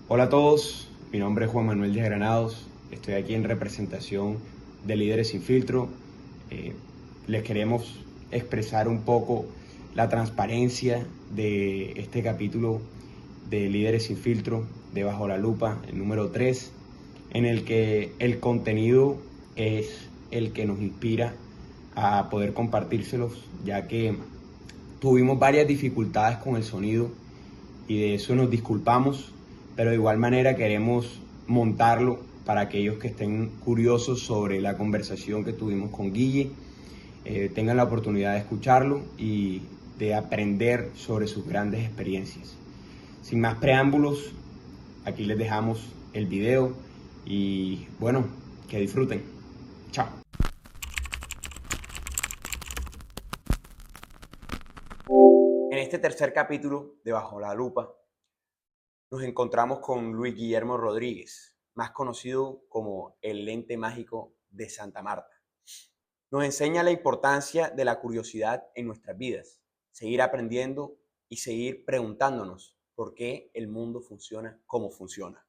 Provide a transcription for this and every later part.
Hola a todos, mi nombre es Juan Manuel de Granados, estoy aquí en representación de Líderes Sin Filtro. Eh, Les queremos expresar un poco la transparencia de este capítulo de Líderes Sin Filtro, de Bajo la Lupa, el número 3, en el que el contenido es el que nos inspira a poder compartírselos, ya que tuvimos varias dificultades con el sonido y de eso nos disculpamos, pero de igual manera queremos montarlo para aquellos que estén curiosos sobre la conversación que tuvimos con Guille, tengan la oportunidad de escucharlo y de aprender sobre sus grandes experiencias. Sin más preámbulos, aquí les dejamos el video y bueno, que disfruten. Chao. En este tercer capítulo de Bajo la Lupa, nos encontramos con Luis Guillermo Rodríguez, más conocido como el lente mágico de Santa Marta. Nos enseña la importancia de la curiosidad en nuestras vidas, seguir aprendiendo y seguir preguntándonos por qué el mundo funciona como funciona.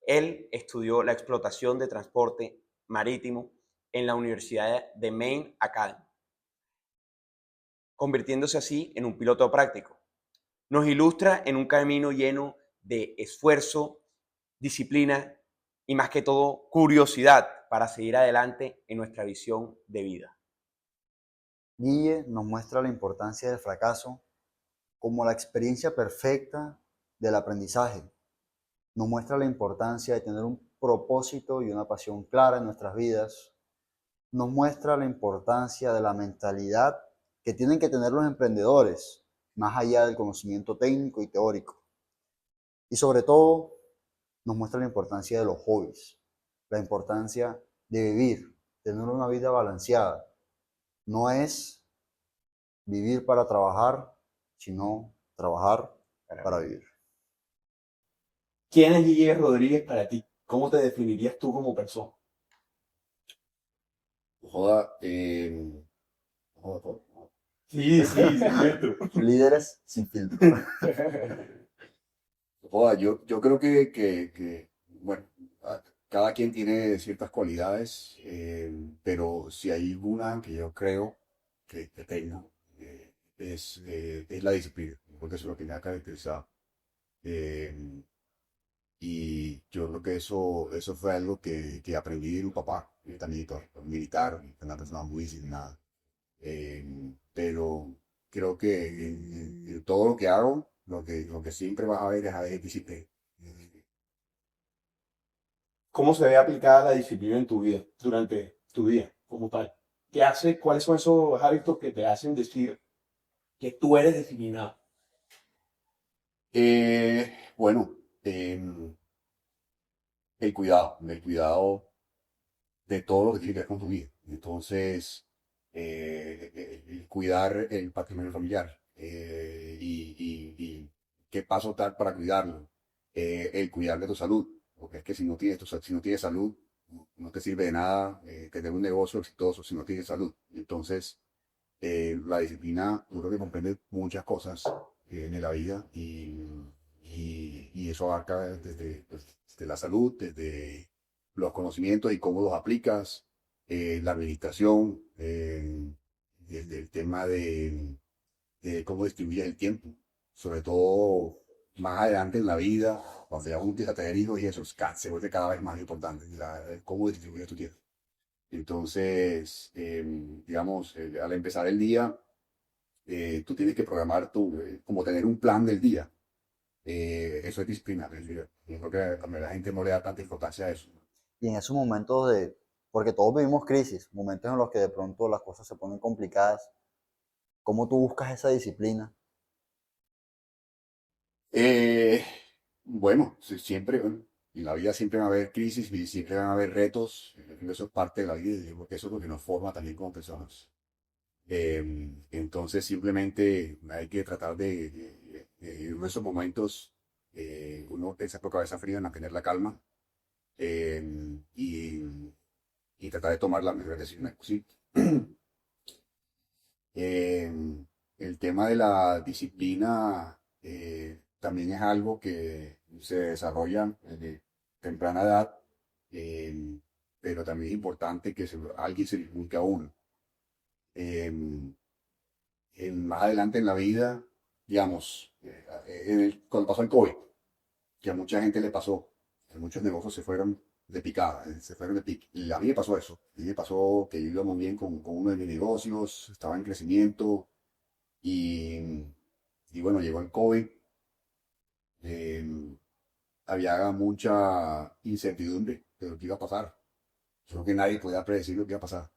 Él estudió la explotación de transporte marítimo en la Universidad de Maine Academy, convirtiéndose así en un piloto práctico. Nos ilustra en un camino lleno de esfuerzo, disciplina y más que todo curiosidad para seguir adelante en nuestra visión de vida. Guille nos muestra la importancia del fracaso como la experiencia perfecta del aprendizaje. Nos muestra la importancia de tener un propósito y una pasión clara en nuestras vidas. Nos muestra la importancia de la mentalidad que tienen que tener los emprendedores, más allá del conocimiento técnico y teórico. Y sobre todo, nos muestra la importancia de los hobbies, la importancia de vivir, tener una vida balanceada. No es vivir para trabajar, sino trabajar para vivir. ¿Quién es Guille Rodríguez para ti? ¿Cómo te definirías tú como persona? Joda, joda, joda. Sí, sí, sin filtro. Líderes sin filtro. Joda, yo creo bueno, cada quien tiene ciertas cualidades, pero si hay una que yo creo que tengo, es la disciplina, porque eso es lo que me ha caracterizado. Eh, y yo creo que eso fue algo que aprendí de un papá, también militar, una persona muy disciplinada. Pero creo que en todo lo que hago, lo que siempre vas a ver es a ver disciplina. ¿Cómo se ve aplicada la disciplina en tu vida, durante tu día, como tal? ¿Qué hace, cuáles son esos hábitos que te hacen decir que tú eres disciplinado? Bueno, el cuidado de todo lo que tiene que ver con tu vida. Entonces, el cuidar el patrimonio familiar y qué paso dar para cuidarlo. El cuidar de tu salud, porque es que si no tienes salud, no te sirve de nada tener un negocio exitoso si no tienes salud. Entonces, la disciplina, yo creo que comprende muchas cosas en la vida y eso abarca desde la salud, desde los conocimientos y cómo los aplicas, la administración, desde el tema de cómo distribuyes el tiempo, sobre todo más adelante en la vida, cuando ya juntes a tener hijos y eso se vuelve cada vez más importante, cómo distribuyes tu tiempo. Entonces, digamos, al empezar el día, tú tienes que programar como tener un plan del día. Eso es disciplina. Yo creo que a la gente no le da tanta importancia a eso. Y en esos momentos porque todos vivimos crisis, momentos en los que de pronto las cosas se ponen complicadas, ¿cómo tú buscas esa disciplina? Eh, bueno, bueno, en la vida siempre va a haber crisis y siempre van a haber retos. Eso es parte de la vida, porque eso es lo que nos forma también como personas. Entonces simplemente hay que tratar en esos momentos, uno piensa por cabeza fría, mantener la calma y tratar de tomar las mejores decisiones posibles. El tema de la disciplina también es algo que se desarrollan desde temprana edad, eh, pero también es importante que alguien se le inculque a uno. Eh, Más adelante en la vida, digamos, cuando pasó el COVID, que a mucha gente le pasó, que muchos negocios se fueron de picada, se fueron de pique. Y a mí me pasó eso. A mí me pasó que yo iba muy bien con uno de mis negocios, estaba en crecimiento y, y bueno, llegó el COVID. eh, Había mucha incertidumbre de lo que iba a pasar. Creo que nadie podía predecir lo que iba a pasar.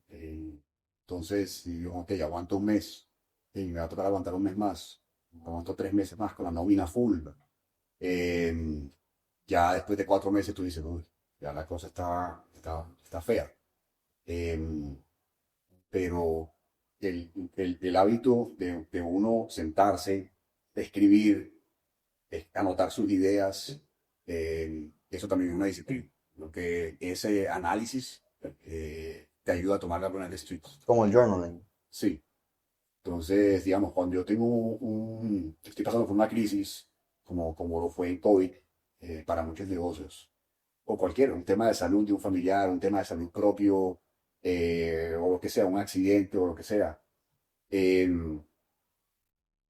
Eh, entonces, yo, ok, aguanto un mes, y me va a tocar aguantar un mes más, aguanto 3 meses más con la nómina full. Eh, ya después de 4 meses tú dices, "Uy, ya la cosa está fea". Eh, pero el hábito de uno sentarse, escribir, anotar sus ideas, eso también es una disciplina. Lo que ese análisis te ayuda a tomar las buenas decisiones. Como el journaling. Sí. Entonces, digamos, cuando yo estoy pasando por una crisis, como lo fue en COVID, para muchos negocios, o cualquiera, un tema de salud de un familiar, un tema de salud propio, o lo que sea, un accidente o lo que sea, em,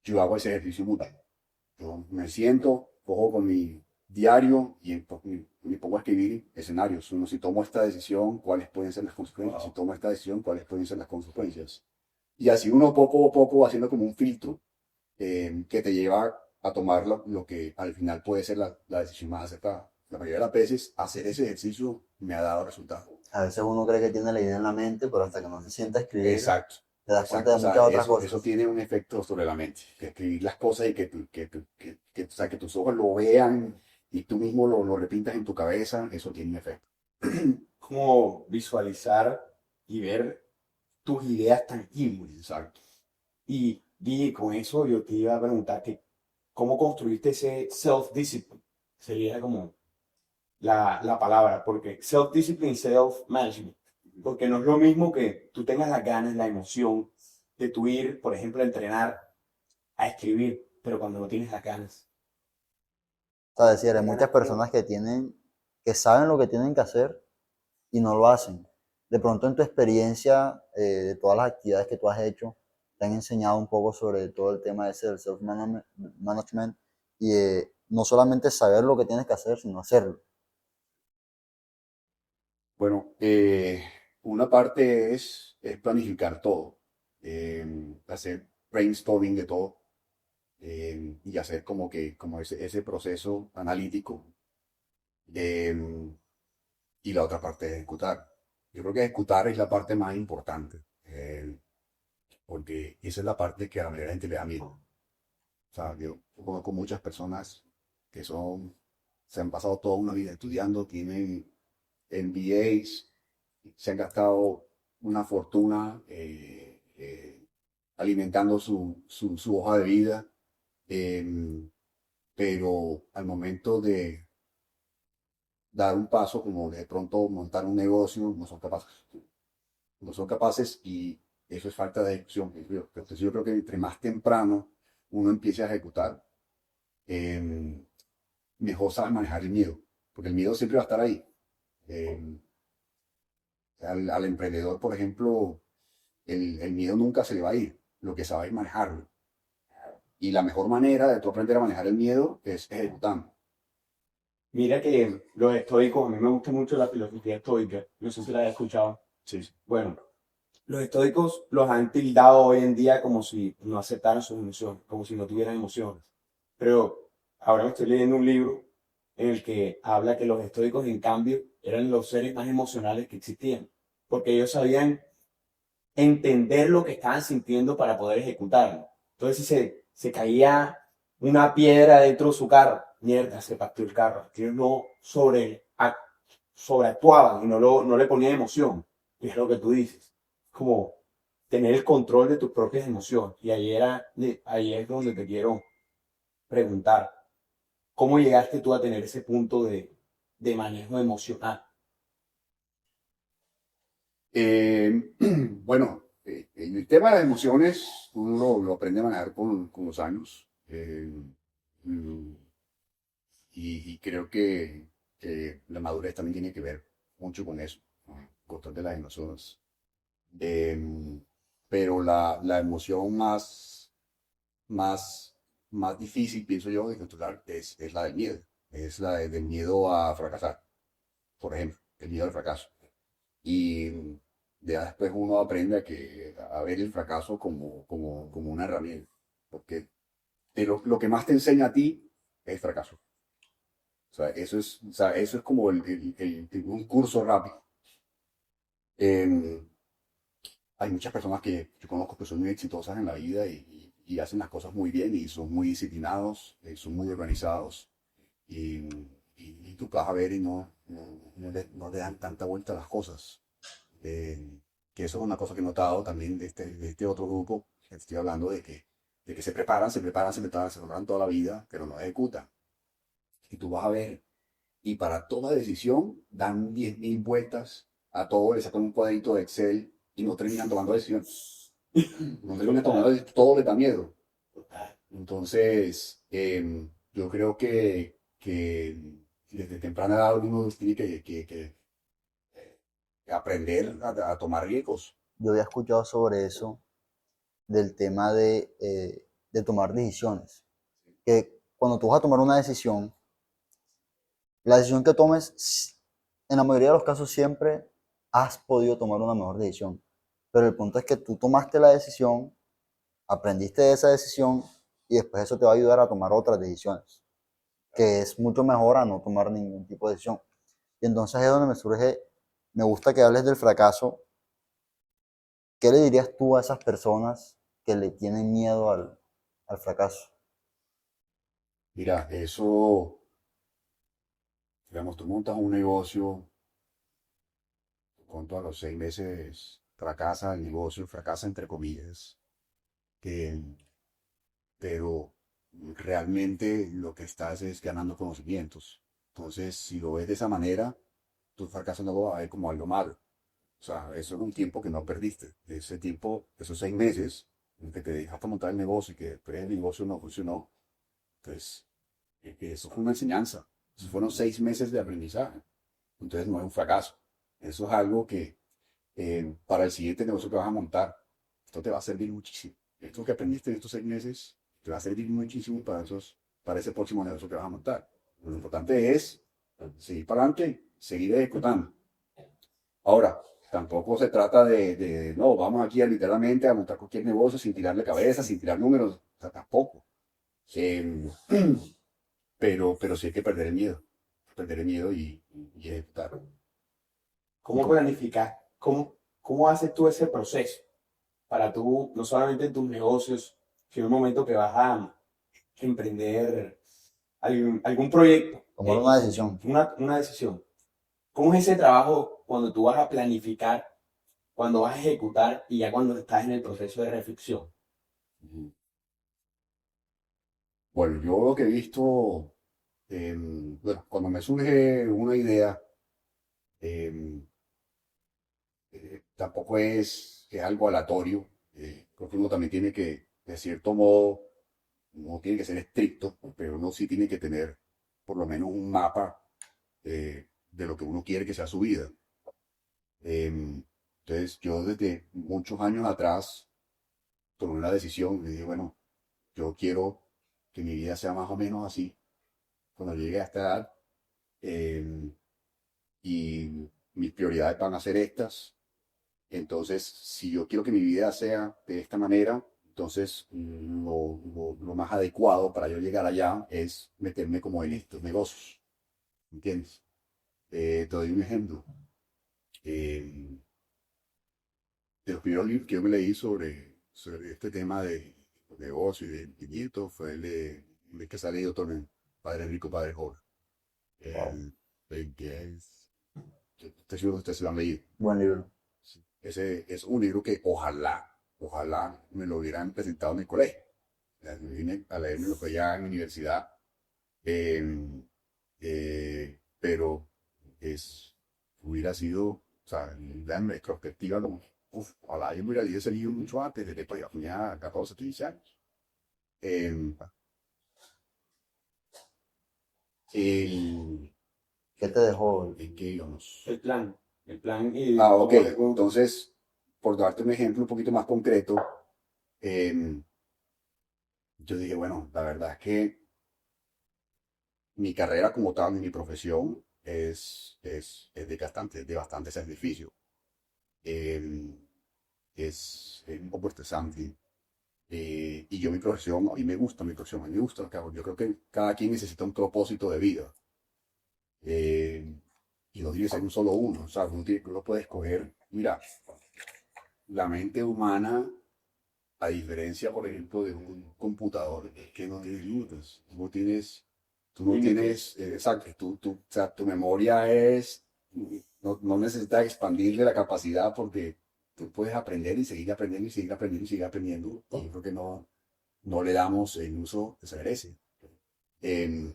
yo hago ese ejercicio mental. Yo me siento, cojo con mi diario y me pongo a escribir escenarios. Uno, si tomo esta decisión, ¿cuáles pueden ser las consecuencias? Si tomo esta decisión, ¿cuáles pueden ser las consecuencias? Y así uno poco a poco va haciendo como un filtro que te lleva a tomar lo que al final puede ser la decisión más acertada. La mayoría de las veces hacer ese ejercicio me ha dado resultado. A veces uno cree que tiene la idea en la mente, pero hasta que no se sienta a escribir, Exacto. te das cuenta Exacto, de o sea, muchas otras eso cosas. tiene un efecto sobre la mente. Que escribir las cosas y o sea, que tus ojos lo vean y tú mismo lo repintas en tu cabeza, eso tiene un efecto. Como visualizar y ver tus ideas tangibles. Exacto. Y con eso yo te iba a preguntar que cómo construiste ese self-discipline. Sería como la palabra, porque self-discipline, self-management. Porque no es lo mismo que tú tengas las ganas, la emoción de tu ir, por ejemplo, a entrenar, a escribir, pero cuando no tienes las ganas. O sea, decir, hay muchas personas que saben lo que tienen que hacer y no lo hacen. De pronto en tu experiencia, de todas las actividades que tú has hecho, te han enseñado un poco sobre todo el tema ese del self-management y no solamente saber lo que tienes que hacer, sino hacerlo. Bueno, una parte es planificar todo, hacer brainstorming de todo y hacer como ese proceso analítico. eh, y la otra parte es ejecutar. Yo creo que ejecutar es la parte más importante, porque esa es la parte que a la mayoría de la gente le da miedo. O sea, yo conozco muchas personas que se han pasado toda una vida estudiando, tienen MBAs, se han gastado una fortuna alimentando su hoja de vida, em, pero al momento de dar un paso, como de pronto montar un negocio, no son capaces. No son capaces y eso es falta de ejecución. Entonces yo creo que entre más temprano uno empiece a ejecutar, em, mejor sabe manejar el miedo, porque el miedo siempre va a estar ahí. Em, al emprendedor, por ejemplo, el miedo nunca se le va a ir, lo que sabe es manejarlo. Y la mejor manera de tú aprender a manejar el miedo es ejecutando. Mira que los estoicos, a mí me gusta mucho la filosofía estoica, no sé si la has escuchado. Sí, sí. Bueno, los estoicos los han tildado hoy en día como si no aceptaran sus emociones, como si no tuvieran emociones. Pero ahora me estoy leyendo un libro en el que habla que los estoicos, en cambio, eran los seres más emocionales que existían, porque ellos sabían entender lo que estaban sintiendo para poder ejecutarlo. Entonces, si se caía una piedra dentro de su carro, mierda, se partió el carro. Ellos no sobreactuaban y no le ponían emoción. Y es lo que tú dices. Como tener el control de tus propias emociones. Y ahí es donde te quiero preguntar, ¿cómo llegaste tú a tener ese punto de manejo emocional? Bueno, el tema de las emociones uno lo aprende a manejar con los años. Mm, y creo que la madurez también tiene que ver mucho con eso, ¿no? Control de las emociones. Em, pero la emoción más, más difícil, pienso yo, de controlar es la del miedo. Es del miedo a fracasar, por ejemplo, el miedo al fracaso. Y ya después uno aprende a ver el fracaso como una herramienta. Porque lo que más te enseña a ti es el fracaso. O sea, eso es como un curso rápido. Em, Hay muchas personas que yo conozco que son muy exitosas en la vida y hacen las cosas muy bien y son muy disciplinados, son muy organizados. Y, y tú vas a ver y no le dan tanta vuelta a las cosas. Eh, que eso es una cosa que he notado también de este otro grupo que estoy hablando, de que se preparan toda la vida, pero no ejecutan. Y tú vas a ver, y para toda decisión dan 10.000 vueltas a todo, le sacan un cuadrito de Excel y no terminan tomando decisiones. No terminan tomando decisiones, todo les da miedo. Entonces, yo creo que desde temprana edad uno tiene que aprender a tomar riesgos. Yo había escuchado sobre eso, del tema de tomar decisiones. Que cuando tú vas a tomar una decisión, la decisión que tomes, en la mayoría de los casos siempre has podido tomar una mejor decisión. Pero el punto es que tú tomaste la decisión, aprendiste de esa decisión y después eso te va a ayudar a tomar otras decisiones, que es mucho mejor a no tomar ningún tipo de decisión. Y entonces es donde me surge, me gusta que hables del fracaso. ¿Qué le dirías tú a esas personas que le tienen miedo al fracaso? Mira, eso, digamos, tú montas un negocio, con a los 6 meses fracasa el negocio, fracasa entre comillas, que, pero realmente lo que estás es ganando conocimientos. Entonces, si lo ves de esa manera, tu fracaso no lo vas a ver como algo malo. O sea, eso es un tiempo que no perdiste. Ese tiempo, esos 6 meses en que te dejaste montar el negocio y que después el negocio no funcionó, pues eso fue una enseñanza. Esos fueron 6 meses de aprendizaje. Entonces no es un fracaso. Eso es algo que para el siguiente negocio que vas a montar, esto te va a servir muchísimo. Esto que aprendiste en estos 6 meses te va a servir muchísimo para ese próximo negocio que vas a montar. Lo importante es seguir para adelante, seguir ejecutando. Ahora, tampoco se trata no, vamos aquí literalmente a montar cualquier negocio sin tirarle cabeza, sin tirar números. O sea, tampoco. Eh, pero sí hay que perder el miedo y ejecutar. ¿Cómo planificar? ¿Cómo haces tú ese proceso para tú, no solamente en tus negocios, sino en el momento que vas a emprender algún proyecto Tomar una X, decisión. una decisión? ¿Cómo es ese trabajo cuando tú vas a planificar, cuando vas a ejecutar y ya cuando estás en el proceso de reflexión? Bueno, yo lo que he visto, bueno, cuando me surge una idea, em, tampoco es algo aleatorio. Creo que uno también tiene que, de cierto modo, no tiene que ser estricto, pero uno sí tiene que tener por lo menos un mapa de lo que uno quiere que sea su vida. Entonces, yo desde muchos años atrás tomé una decisión y dije, bueno, yo quiero que mi vida sea más o menos así cuando llegue a esta edad. em, y mis prioridades van a ser estas. Entonces, si yo quiero que mi vida sea de esta manera, entonces lo más adecuado para yo llegar allá es meterme como en estos negocios. ¿Entiendes? Te doy un ejemplo. Eh, de los primeros libros que yo me leí sobre este tema de negocio y de emprendimiento fue el que sale de Padre Rico, Padre Joven. Wow, Que estoy seguro que ustedes se lo han leído. buen libro. Sí. Ese es un libro que ojalá me lo hubieran presentado en el colegio. Me vine a leerme lo que ya en la universidad. eh, pero hubiera sido, o sea, en retrospectiva, como, ojalá yo me hubiera leído ese libro mucho antes, desde pues, ya tenía 14, 15 años. Eh, El, ¿Qué te dejó? ¿En qué íbamos? El plan y Ah, cómo ok. luego- Entonces, por darte un ejemplo un poquito más concreto, em, yo dije, bueno, la verdad es que mi carrera como tal, mi profesión, es de bastante sacrificio. Em, es un poco estresante. Y yo mi profesión, a mí me gusta mi profesión, a mí me gusta lo que hago. Yo creo que cada quien necesita un propósito de vida. Eh, y no tiene que ser un solo uno, o sea, uno puede escoger. Mira, la mente humana, a diferencia, por ejemplo, de un computador, es que no tiene límites. Tú no tienes, exacto, o sea, tu memoria no necesitas expandirle la capacidad porque tú puedes aprender y seguir aprendiendo y seguir aprendiendo y seguir aprendiendo. Y yo creo que no le damos el uso que se merece. Em,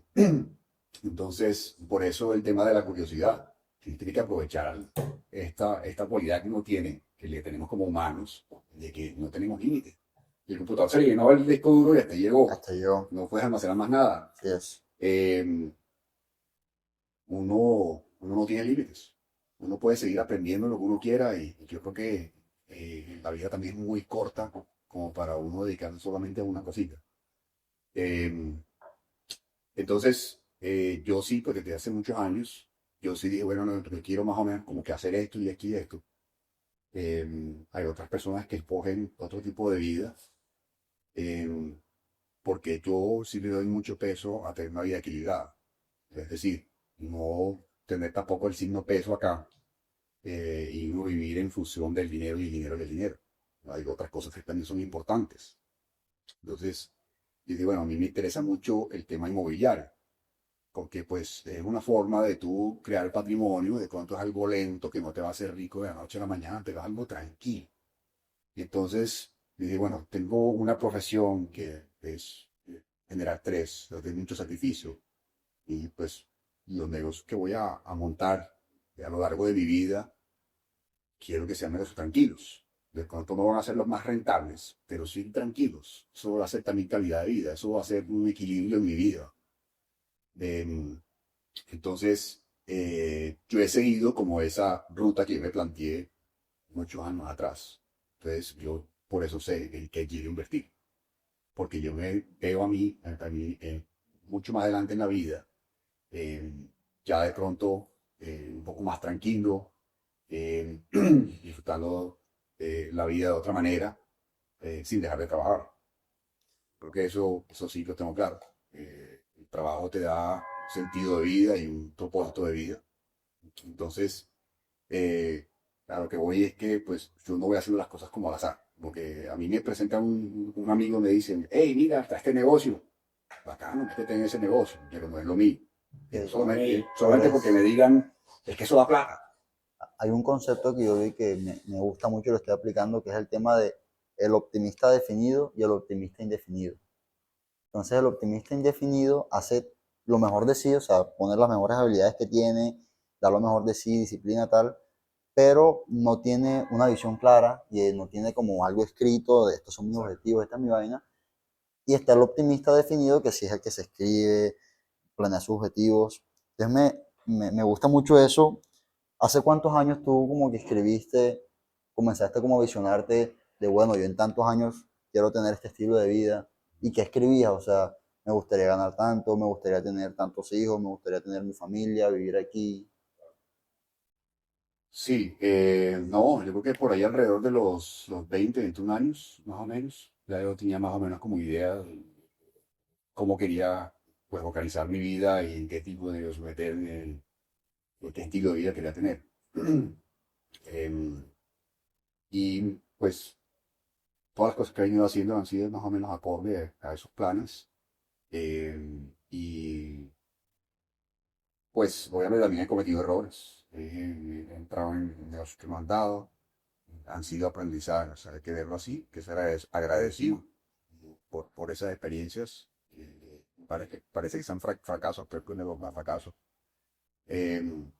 entonces, por eso el tema de la curiosidad. Tiene que aprovechar esta cualidad que uno tiene, que le tenemos como humanos, de que no tenemos límites. Y el computador se le llenó el disco duro y hasta ahí llegó. Hasta yo. No puedes almacenar más nada. Así es. Eh, uno no tiene límites. Uno puede seguir aprendiendo lo que uno quiera y yo creo que la vida también es muy corta como para uno dedicarse solamente a una cosita. Eh, entonces, yo sí, porque desde hace muchos años, yo sí dije, bueno, no, yo quiero más o menos como que hacer esto y aquí y esto. Hay otras personas que escogen otro tipo de vida, eh, porque yo sí le doy mucho peso a tener una vida equilibrada. Es decir, no tener tampoco el signo peso acá y uno vivir en función del dinero y el dinero del dinero. Hay otras cosas que también son importantes. Entonces, dije, bueno, a mí me interesa mucho el tema inmobiliario, porque pues es una forma de tú crear patrimonio, de cuanto es algo lento, que no te va a hacer rico de la noche a la mañana, te va algo tranquilo. Y entonces dije, bueno, tengo una profesión que es generar tres, de mucho sacrificio. Y pues los negocios que voy a montar a lo largo de mi vida, quiero que sean negocios tranquilos. De pronto no van a ser los más rentables, pero sí tranquilos. Eso va a ser también calidad de vida, eso va a ser un equilibrio en mi vida. Em, entonces, yo he seguido como esa ruta que me planteé muchos años atrás. Entonces, yo por eso sé en qué quiero invertir. Porque yo me veo a mí mucho más adelante en la vida, eh, ya de pronto un poco más tranquilo, disfrutando la vida de otra manera, sin dejar de trabajar. Creo que eso sí lo tengo claro. El trabajo te da sentido de vida y un propósito de vida. Entonces, eh, a lo que voy es que pues yo no voy haciendo las cosas como al azar. Porque a mí me presenta un amigo y me dicen, hey, mira, está este negocio. Bacano, métete en ese negocio, pero no es lo mío. Solamente porque me digan, es que eso da plata. Hay un concepto que yo vi que me gusta mucho y lo estoy aplicando, que es el tema de el optimista definido y el optimista indefinido. Entonces el optimista indefinido hace lo mejor de sí, o sea, poner las mejores habilidades que tiene, dar lo mejor de sí, disciplina tal, pero no tiene una visión clara y no tiene como algo escrito de estos son mis objetivos, esta es mi vaina. Y está el optimista definido, que sí es el que se escribe, planea sus objetivos. Entonces me gusta mucho eso. ¿Hace cuántos años tú como que escribiste, comenzaste como a visionarte de, bueno, yo en tantos años quiero tener este estilo de vida? ¿Y qué escribías? O sea, me gustaría ganar tanto, me gustaría tener tantos hijos, me gustaría tener mi familia, vivir aquí. Sí, no, yo creo que por ahí alrededor de los 20, 21 años, más o menos, ya yo tenía más o menos como idea de cómo quería pues organizar mi vida y en qué tipo de negocio meterme, qué estilo de vida quería tener. Em, y pues todas las cosas que he venido haciendo han sido más o menos acorde a esos planes. Y pues obviamente también he cometido errores. He entrado en negocios que me han dado, han sido aprendizajes, o sea, hay que verlo así, que ser agradecido por esas experiencias. Parece que son fracasos, pero que no son fracasos. Em,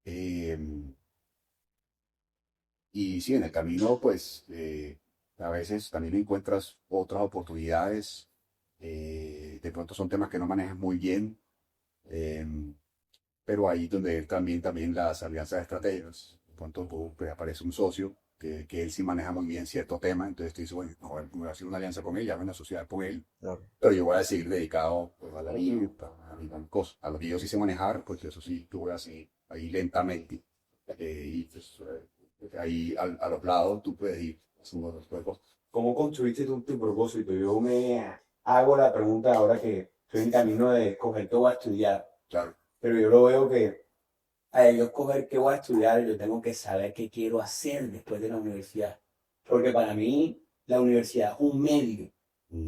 em, y sí, en el camino, pues a veces también encuentras otras oportunidades. De pronto son temas que no manejas muy bien, Em, pero ahí donde él también las alianzas estratégicas. De pronto pues, aparece un socio que él sí maneja muy bien cierto tema, entonces tú dices, bueno, no, voy a hacer una alianza con él, ya voy a asociar con él, Claro. pero yo voy a seguir dedicado pues, a la vida, a mi cosa, a lo que yo sí sé manejar, pues eso sí, tú voy a seguir ahí lentamente. Y pues, ahí a los lados tú puedes ir haciendo otras cosas. ¿Cómo construiste tu propósito? Yo me hago la pregunta ahora que estoy en camino de escoger qué voy a estudiar, Claro, pero yo lo veo que al yo escoger qué voy a estudiar, yo tengo que saber qué quiero hacer después de la universidad. Porque para mí la universidad es un medio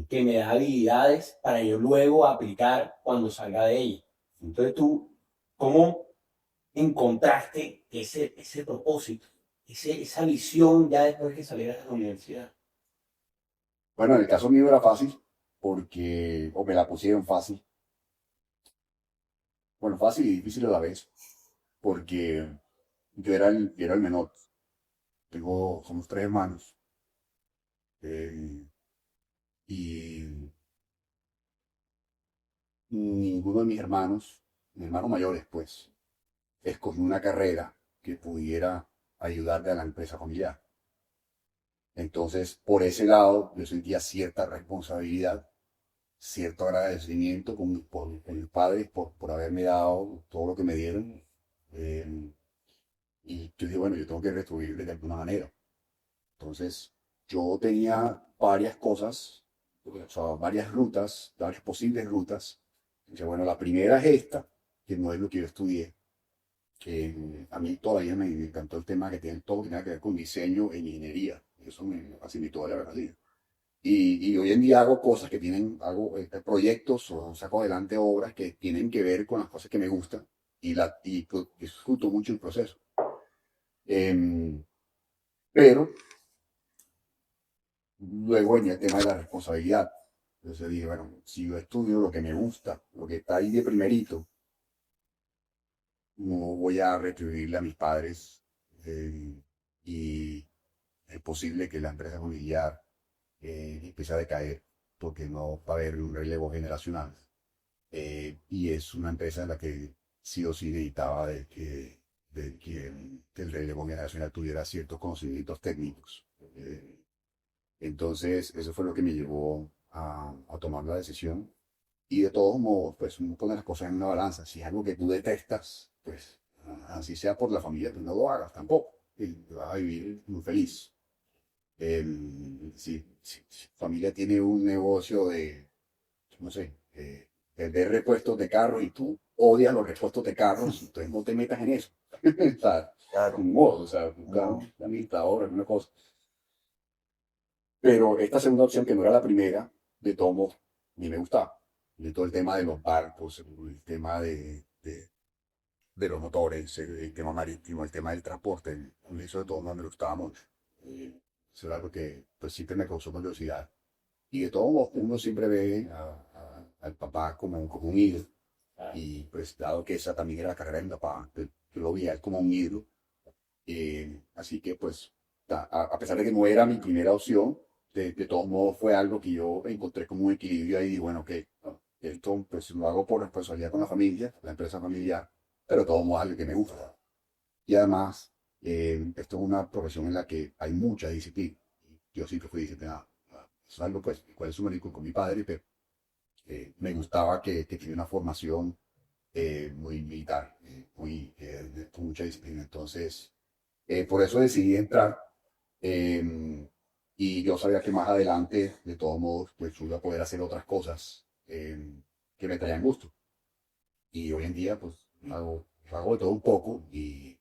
que me da habilidades para yo luego aplicar cuando salga de ella. Entonces tú, ¿cómo encontraste ese propósito, esa visión ya después que salieras de la universidad? bueno, en el caso mío era fácil, porque, o me la pusieron fácil, bueno, fácil y difícil a la vez, porque yo era el menor. Somos tres hermanos. eh, y ninguno de mis hermanos mayores, pues, escogió una carrera que pudiera ayudarle a la empresa familiar. Entonces, por ese lado, yo sentía cierta responsabilidad, cierto agradecimiento con mis padres por haberme dado todo lo que me dieron. eh, y yo dije, bueno, yo tengo que retribuirle de alguna manera. Entonces, yo tenía varias cosas, o sea, varias rutas, varias posibles rutas. Dice, bueno, la primera es esta, que no es lo que yo estudié, que a mí todavía me encantó el tema que tiene todo que tenga que ver con diseño e ingeniería. Eso me facilitó la verdad. Sí. Y hoy en día hago cosas que hago proyectos o saco adelante obras que tienen que ver con las cosas que me gustan y pues, disfruto mucho el proceso. Em, pero luego venía el tema de la responsabilidad. Entonces dije, bueno, si yo estudio lo que me gusta, lo que está ahí de primerito, no voy a retribuirle a mis padres y es posible que la empresa familiar empiece a decaer porque no va a haber un relevo generacional. Y es una empresa en la que sí o sí necesitaba que el relevo generacional tuviera ciertos conocimientos técnicos. Entonces, eso fue lo que me llevó a tomar la decisión. Y de todos modos, pues uno pone las cosas en una balanza. Si es algo que tú detestas, pues así sea por la familia, pues no lo hagas tampoco. Y vas a vivir muy feliz. Si familia tiene un negocio de, no sé, de repuestos de carros y tú odias los repuestos de carros, entonces no te metas en eso. O sea, Claro. un modo, o sea, buscar No, un administrador, alguna cosa. Pero esta segunda opción, que no era la primera, de todos modos, a mí me gustaba. De todo el tema de los barcos, el tema de los motores, el tema marítimo, el tema del transporte, eso de todo modos me gustaba mucho. Eh, Eso era algo que pues, siempre me causó curiosidad. Y de todos modos, uno siempre ve al papá como un ídolo. Y pues dado que esa también era la carrera de mi papá, pues, yo lo veía como un ídolo. Así que pues, a pesar de que no era mi primera opción, de todos modos fue algo que yo encontré como un equilibrio ahí y dije, bueno, ok, no, esto pues lo hago por responsabilidad con la familia, la empresa familiar, pero de todos modos algo que me gusta. Y además, esto es una profesión en la que hay mucha disciplina. Yo siempre fui disciplinado. Es algo pues, cual es un con mi padre, pero me gustaba que tiene una formación muy militar, con mucha disciplina. Entonces, por eso decidí entrar y yo sabía que más adelante, de todos modos, pues yo iba a poder hacer otras cosas que me traían gusto. Y hoy en día, pues hago de todo un poco y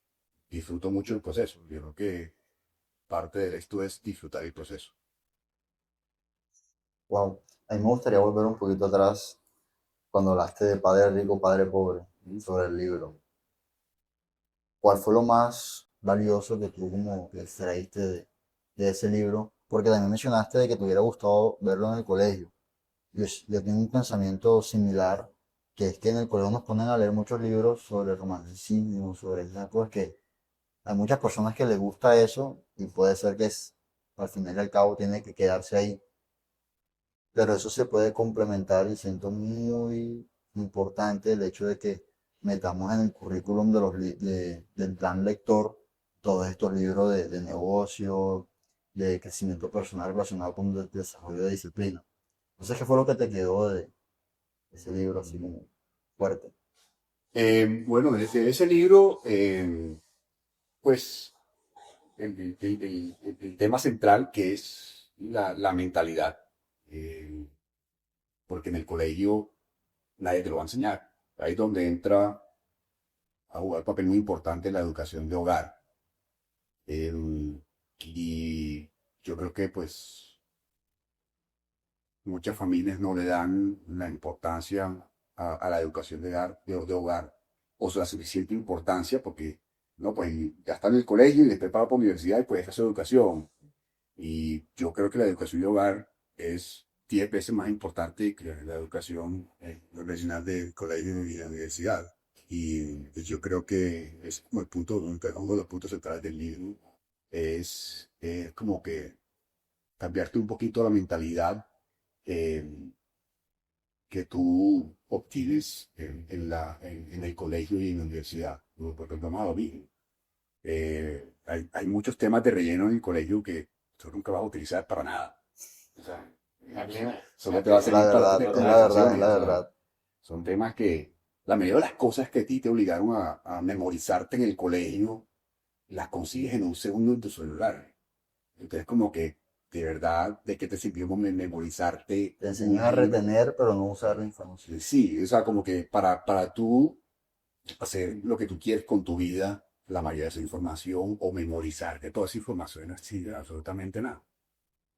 disfruto mucho el proceso. Yo creo que parte de esto es disfrutar el proceso. wow. A mí me gustaría volver un poquito atrás cuando hablaste de Padre Rico, Padre Pobre, ¿Mm? sobre el libro. ¿Cuál fue lo más valioso que tú como que extraíste de ese libro? Porque también mencionaste de que te hubiera gustado verlo en el colegio. Yo tengo un pensamiento similar, que es que en el colegio nos ponen a leer muchos libros sobre romanticismo, sobre esas cosas que hay muchas personas que les gusta eso y puede ser que al final y al cabo tiene que quedarse ahí. Pero eso se puede complementar y siento muy importante el hecho de que metamos en el currículum de del plan lector todos estos libros de negocio, de crecimiento personal relacionado con el desarrollo de disciplina. Entonces, ¿qué fue lo que te quedó de ese libro así como fuerte? Bueno, desde ese libro, pues el tema central que es la mentalidad, eh, porque en el colegio nadie te lo va a enseñar. Ahí es donde entra a jugar un papel muy importante la educación de hogar. Y yo creo que pues muchas familias no le dan la importancia a la educación de hogar o la suficiente importancia porque no, pues ya está en el colegio y después para la universidad y pues hacer educación. Y yo creo que la educación de hogar es 10 veces más importante que la educación convencional del colegio y de la universidad. Y pues, yo creo que es como el punto, uno de los puntos centrales del libro, es como que cambiarte un poquito la mentalidad eh, que tú obtienes en el colegio y en la universidad. ¿No? Porque vamos a lo mismo. Hay muchos temas de relleno en el colegio que tú nunca vas a utilizar para nada. O sea, solo te va a Es la servir para verdad, tener es la verdad, es conversaciones. la O sea, verdad. son temas que la mayoría de las cosas que a ti te obligaron a memorizarte en el colegio, las consigues en un segundo en tu celular. Entonces, como que, de verdad, ¿de qué te sirvió memorizarte Te un enseñan a libro? retener, pero no usar la información. Sí, o sea, como que para tú hacer lo que tú quieres con tu vida, la mayoría de esa información o memorizarte toda esa información no sirve absolutamente nada.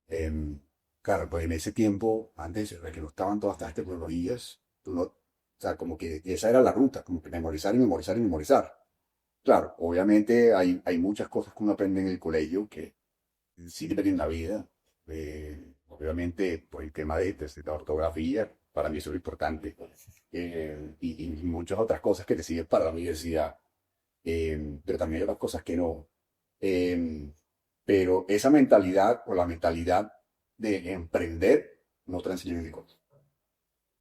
Em, claro, pues en ese tiempo, antes de que no estaban todas estas tecnologías, tú no, o sea, como que esa era la ruta, como que memorizar y memorizar y memorizar. Claro, obviamente hay muchas cosas que uno aprende en el colegio que sirven en la vida. Obviamente, por el tema de la ortografía, para mí eso es lo importante. Y muchas otras cosas que te sirven para la universidad. Pero también hay otras cosas que no. Eh, pero esa mentalidad o la mentalidad de emprender no te la enseñan en el colegio.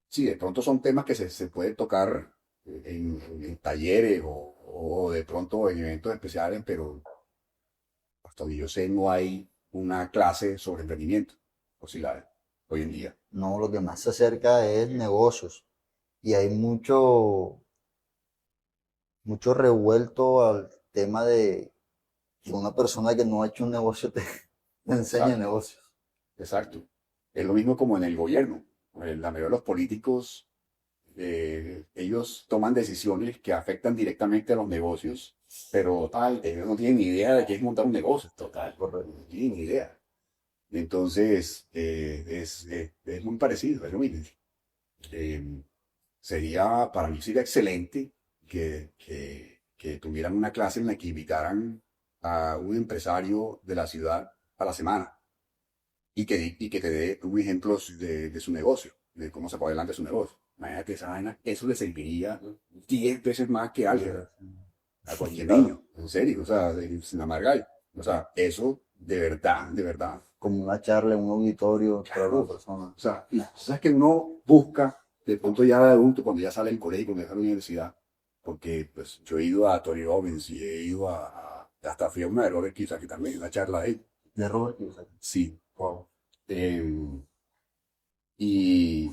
Sí, de pronto son temas que se pueden tocar en talleres o de pronto en eventos especiales, pero hasta donde yo sé no hay una clase sobre emprendimiento, o si la hay hoy en día. No, lo que más se acerca es negocios. Y hay mucho revuelto al tema de que una persona que no ha hecho un negocio te enseñe Exacto, negocios. exacto. Es lo mismo como en el gobierno. La mayoría de los políticos, ellos toman decisiones que afectan directamente a los negocios, pero tal, ellos no tienen ni idea de qué es montar un negocio, total, Correcto. no tienen ni idea. Entonces, es muy parecido, es lo mismo. Eh, para mí sería excelente que tuvieran una clase en la que invitaran a un empresario de la ciudad a la semana y que te dé un ejemplo de su negocio, de cómo se pone adelante su negocio. Imagínate esa vaina, eso le serviría 10 veces más que álgebra a cualquier Claro, niño, en serio, o sea, sin amargar. O sea, eso de verdad. como una charla en un auditorio para Claro, una o persona. sea, las cosas que uno busca de pronto ya de adulto, cuando ya sale del colegio, cuando deja la universidad, porque pues yo he ido a Tony Robbins y he ido hasta fui a una de Robert Kiyosaki también, una charla de él. De Robert Kiyosaki. Sí, wow. Eh, y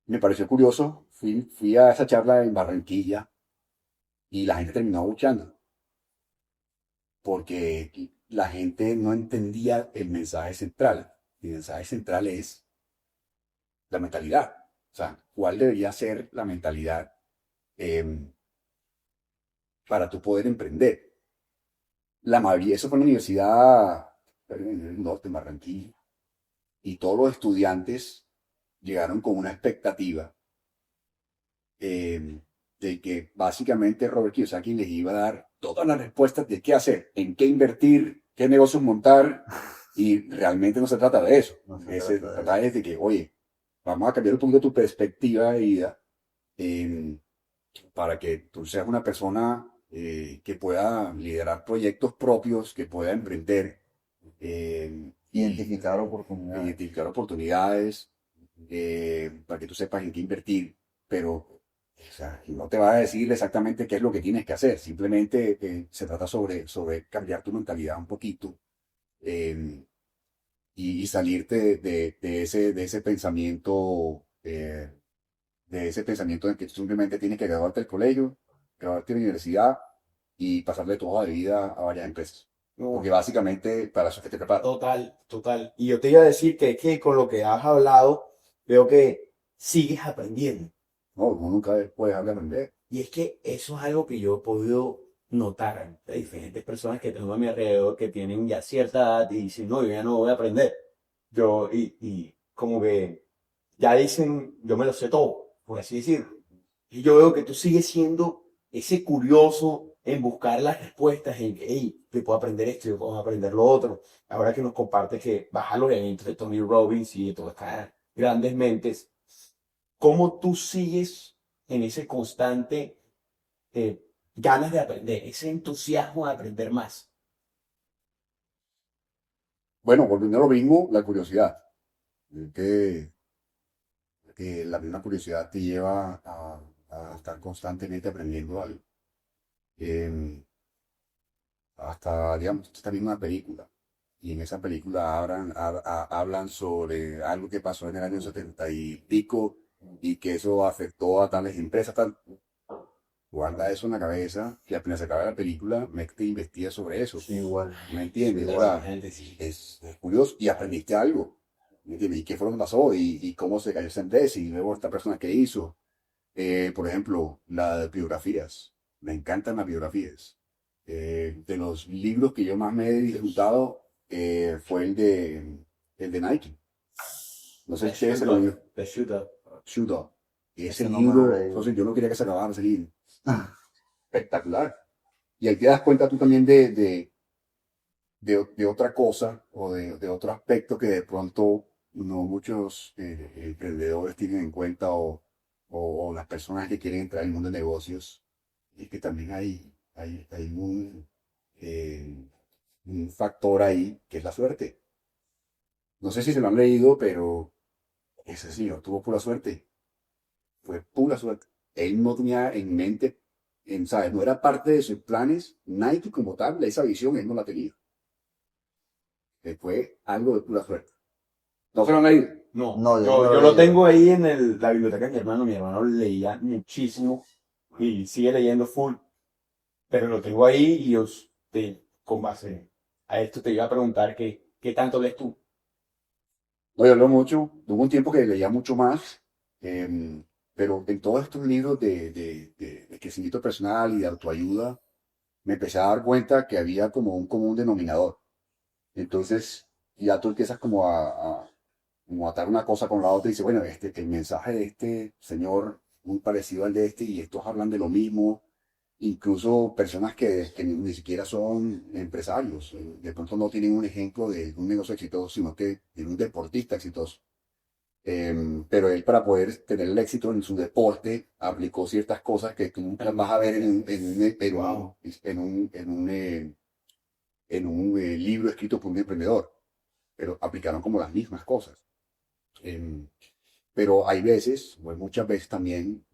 me pareció curioso, fui a esa charla en Barranquilla y la gente terminó abuchando, porque la gente no entendía el mensaje central. El mensaje central es la mentalidad. O sea, ¿cuál debería ser la mentalidad eh, para tu poder emprender? La mayoría, eso fue en la universidad en el norte, en Barranquilla, y todos los estudiantes llegaron con una expectativa de que básicamente Robert Kiyosaki les iba a dar todas las respuestas de qué hacer, en qué invertir, qué negocios montar, y realmente no se trata de eso. No se Se trata de trata eso. de que, oye, vamos a cambiar un poquito tu perspectiva de vida eh, para que tú seas una persona que pueda liderar proyectos propios, que pueda emprender y Identificar oportunidades. identificar oportunidades, para que tú sepas en qué invertir. pero o sea, no te va a decir exactamente qué es lo que tienes que hacer. Simplemente se trata sobre cambiar tu mentalidad un poquito eh, y salirte de ese pensamiento, de ese pensamiento en que tú simplemente tienes que graduarte del colegio, graduarte de la universidad y pasarle toda la vida a varias empresas. Porque No, básicamente para eso es que te preparan. total, total. Y yo te iba a decir que con lo que has hablado, veo que sigues aprendiendo. No, uno nunca puede dejar de aprender. Y es que eso es algo que yo he podido notar de diferentes personas que tengo a mi alrededor que tienen ya cierta edad y dicen, no, yo ya no voy a aprender. Y como que ya dicen, yo me lo sé todo, por así decirlo. Y yo veo que tú sigues siendo ese curioso en buscar las respuestas, en, hey, yo puedo aprender esto, yo puedo aprender lo otro. Ahora que nos compartes que vas a los eventos de Tony Robbins y de todas estas grandes mentes, ¿cómo tú sigues en ese constante ganas de aprender, ese entusiasmo de aprender más? Bueno, volviendo a lo mismo, la curiosidad. Que, que la misma curiosidad te lleva a estar constantemente aprendiendo algo. Em, hasta, digamos, esta misma película. Y en esa película hablan sobre algo que pasó en el año 70 y pico y que eso afectó a tales empresas, tal. Guarda eso en la cabeza y apenas se acaba la película, mete e investiga sobre eso. Sí, igual. ¿Me entiendes? O Igual, sea, gente, sí. es curioso y aprendiste algo. ¿Me entiendes? ¿Y qué fue lo que pasó? Y cómo se cayó esa empresa y luego esta persona que hizo. Por ejemplo, las biografías. Me encantan las biografías. De los libros que yo más me he disfrutado fue el de Nike. No sé si ese lo vio. The Shooter. Shooter. Ese Ese no me lo libro, leí. entonces yo no quería que se acabara ese libro. Espectacular. Y ahí te das cuenta tú también de otra cosa o de otro aspecto que de pronto no muchos emprendedores tienen en cuenta o las personas que quieren entrar en el mundo de negocios. Y que también hay un factor ahí que es la suerte. No sé si se lo han leído, pero ese señor tuvo pura suerte. Fue pura suerte. Él no tenía en mente, ¿sabes? No era parte de sus planes. Nike como tal, esa visión él no la tenía. Fue algo de pura suerte. ¿No se lo han leído? No, No, yo no me yo lo he lo leído. tengo ahí en la biblioteca de mi hermano. Mi hermano leía muchísimo y sigue leyendo full, pero lo tengo ahí y con base a esto te iba a preguntar qué tanto lees tú. No, yo leo mucho. Hubo un tiempo que leía mucho más, em, pero en todos estos libros de crecimiento personal y de autoayuda, me empecé a dar cuenta que había como un común denominador. Entonces, ya tú empiezas como a atar una cosa con la otra y dices, bueno, el mensaje de este señor muy parecido al de este y estos hablan de lo mismo. Incluso personas que ni siquiera son empresarios, de pronto no tienen un ejemplo de un negocio exitoso, sino que de un deportista exitoso. Pero él para poder tener el éxito en su deporte aplicó ciertas cosas que tú nunca vas a ver Wow. en un libro escrito por un emprendedor, pero aplicaron como las mismas cosas. Em, pero hay veces, o hay muchas veces también,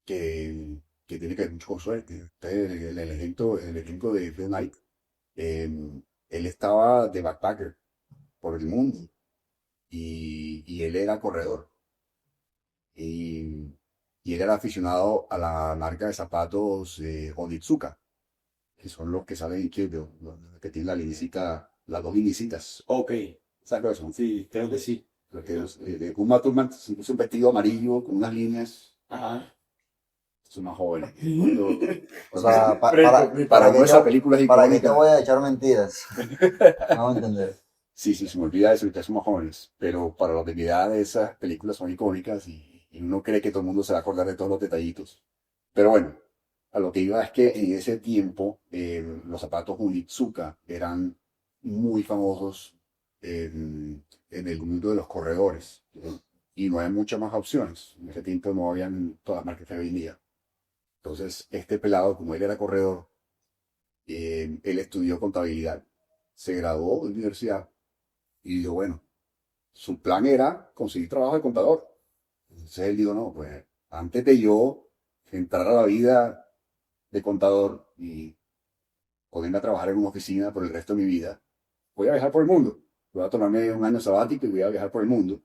que, que tiene que ver mucho con suerte. Entonces, el ejemplo de Phil Knight, él estaba de backpacker por el mundo y él era corredor. Y, y él era aficionado a la marca de zapatos Onitsuka, que son los que salen en Kill Bill, los que tienen las dos linecitas. Ok, ¿Sabes cuáles son? sí, creo que sí. Lo que Uma Thurman se puso un vestido amarillo con unas líneas. Ajá. Son más jóvenes. O sea, Para uno esa qué película es ¿para qué te icónica. voy a echar mentiras? No voy a entender. Sí, sí, se me olvida eso, ahorita somos jóvenes. Pero para la realidad de esas películas son icónicas y uno cree que todo el mundo se va a acordar de todos los detallitos. Pero bueno, a lo que iba es que en ese tiempo los zapatos Onitsuka eran muy famosos en el mundo de los corredores. Y no hay muchas más opciones. En ese tiempo no habían todas las marcas que hay hoy en día. Entonces, este pelado, como él era corredor, él estudió contabilidad, se graduó de la universidad y dijo, bueno, su plan era conseguir trabajo de contador. Entonces él dijo, no, pues antes de yo entrar a la vida de contador y ponerme a trabajar en una oficina por el resto de mi vida, voy a viajar por el mundo. Voy a tomarme un año sabático y voy a viajar por el mundo.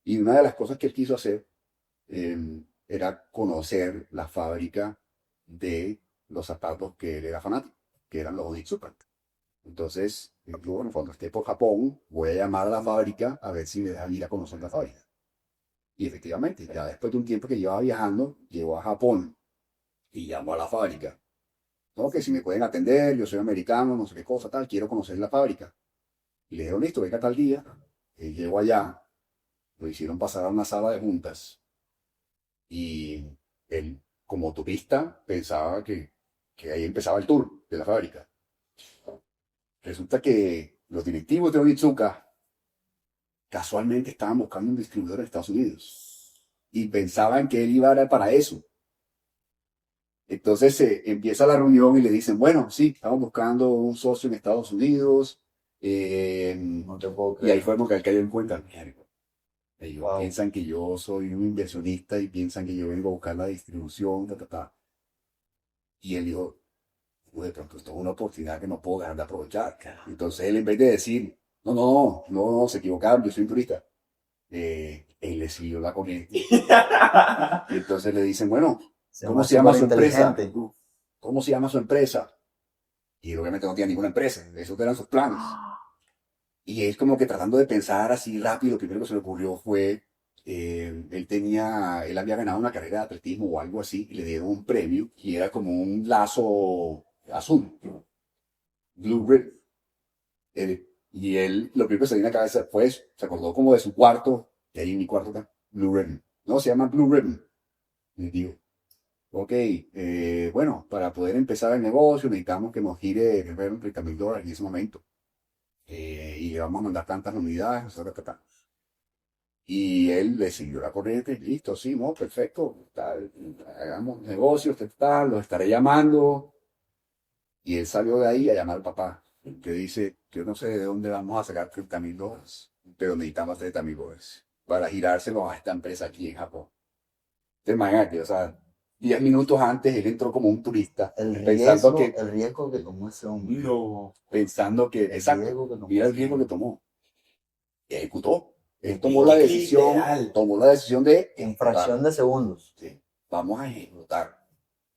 Y una de las cosas que él quiso hacer era conocer la fábrica de los zapatos que él era fanático, que eran los Onitsuka. Entonces, yo, bueno, cuando esté por Japón, voy a llamar a la fábrica a ver si me dejan ir a conocer la fábrica. Y efectivamente, ya después de un tiempo que llevaba viajando, llego a Japón y llamo a la fábrica. No, que si me pueden atender, yo soy americano, no sé qué cosa, tal, quiero conocer la fábrica. Y le digo, listo, venga tal día. Y llego allá, lo hicieron pasar a una sala de juntas. Y él, como turista, pensaba que ahí empezaba el tour de la fábrica. Resulta que los directivos de Onitsuka casualmente estaban buscando un distribuidor en Estados Unidos y pensaban que él iba a ir para eso. Entonces empieza la reunión y le dicen, bueno, sí, estamos buscando un socio en Estados Unidos. No te puedo Y ahí creer. fue porque él cayó en cuenta. Mierda, ellos Wow. piensan que yo soy un inversionista y piensan que yo vengo a buscar la distribución, ta, ta, ta. Y él dijo, "Uy, de pronto esto es una oportunidad que no puedo dejar de aprovechar". Entonces él, en vez de decir, no, se equivocaron, yo soy un turista, él le siguió la corriente. Y entonces le dicen, bueno, ¿cómo se llama su empresa? Superinteligente. ¿Cómo se llama su empresa? Y él obviamente no tenía ninguna empresa, esos eran sus planes. Y él como que tratando de pensar así rápido, lo primero que se le ocurrió fue, él había ganado una carrera de atletismo o algo así, y le dieron un premio, y era como un lazo azul, Blue Ribbon. Y él, lo primero que se le vino a la cabeza fue eso, se acordó como de su cuarto, y ahí en mi cuarto está, Blue Ribbon. No, se llama Blue Ribbon. Y digo, ok, bueno, para poder empezar el negocio necesitamos que nos gire primero $30,000 en ese momento. Y vamos a mandar tantas unidades, ta, ta, ta. Y él le siguió la corriente, listo, sí, no, perfecto, tal, hagamos negocios, tal, los estaré llamando. Y él salió de ahí a llamar al papá, que dice, yo no sé de dónde vamos a sacar $30,000, pero necesitamos $30,000 para girárselos a esta empresa aquí en Japón. Te imaginas que, o sea, 10 minutos antes él entró como un turista, El riesgo que tomó ese hombre. No. pensando que, El exacto, riesgo que tomó mira el ese riesgo que hombre. tomó. Y ejecutó. Él tomó la decisión, Literal. tomó la decisión de En ejecutar. fracción de segundos. Sí, vamos a ejecutar.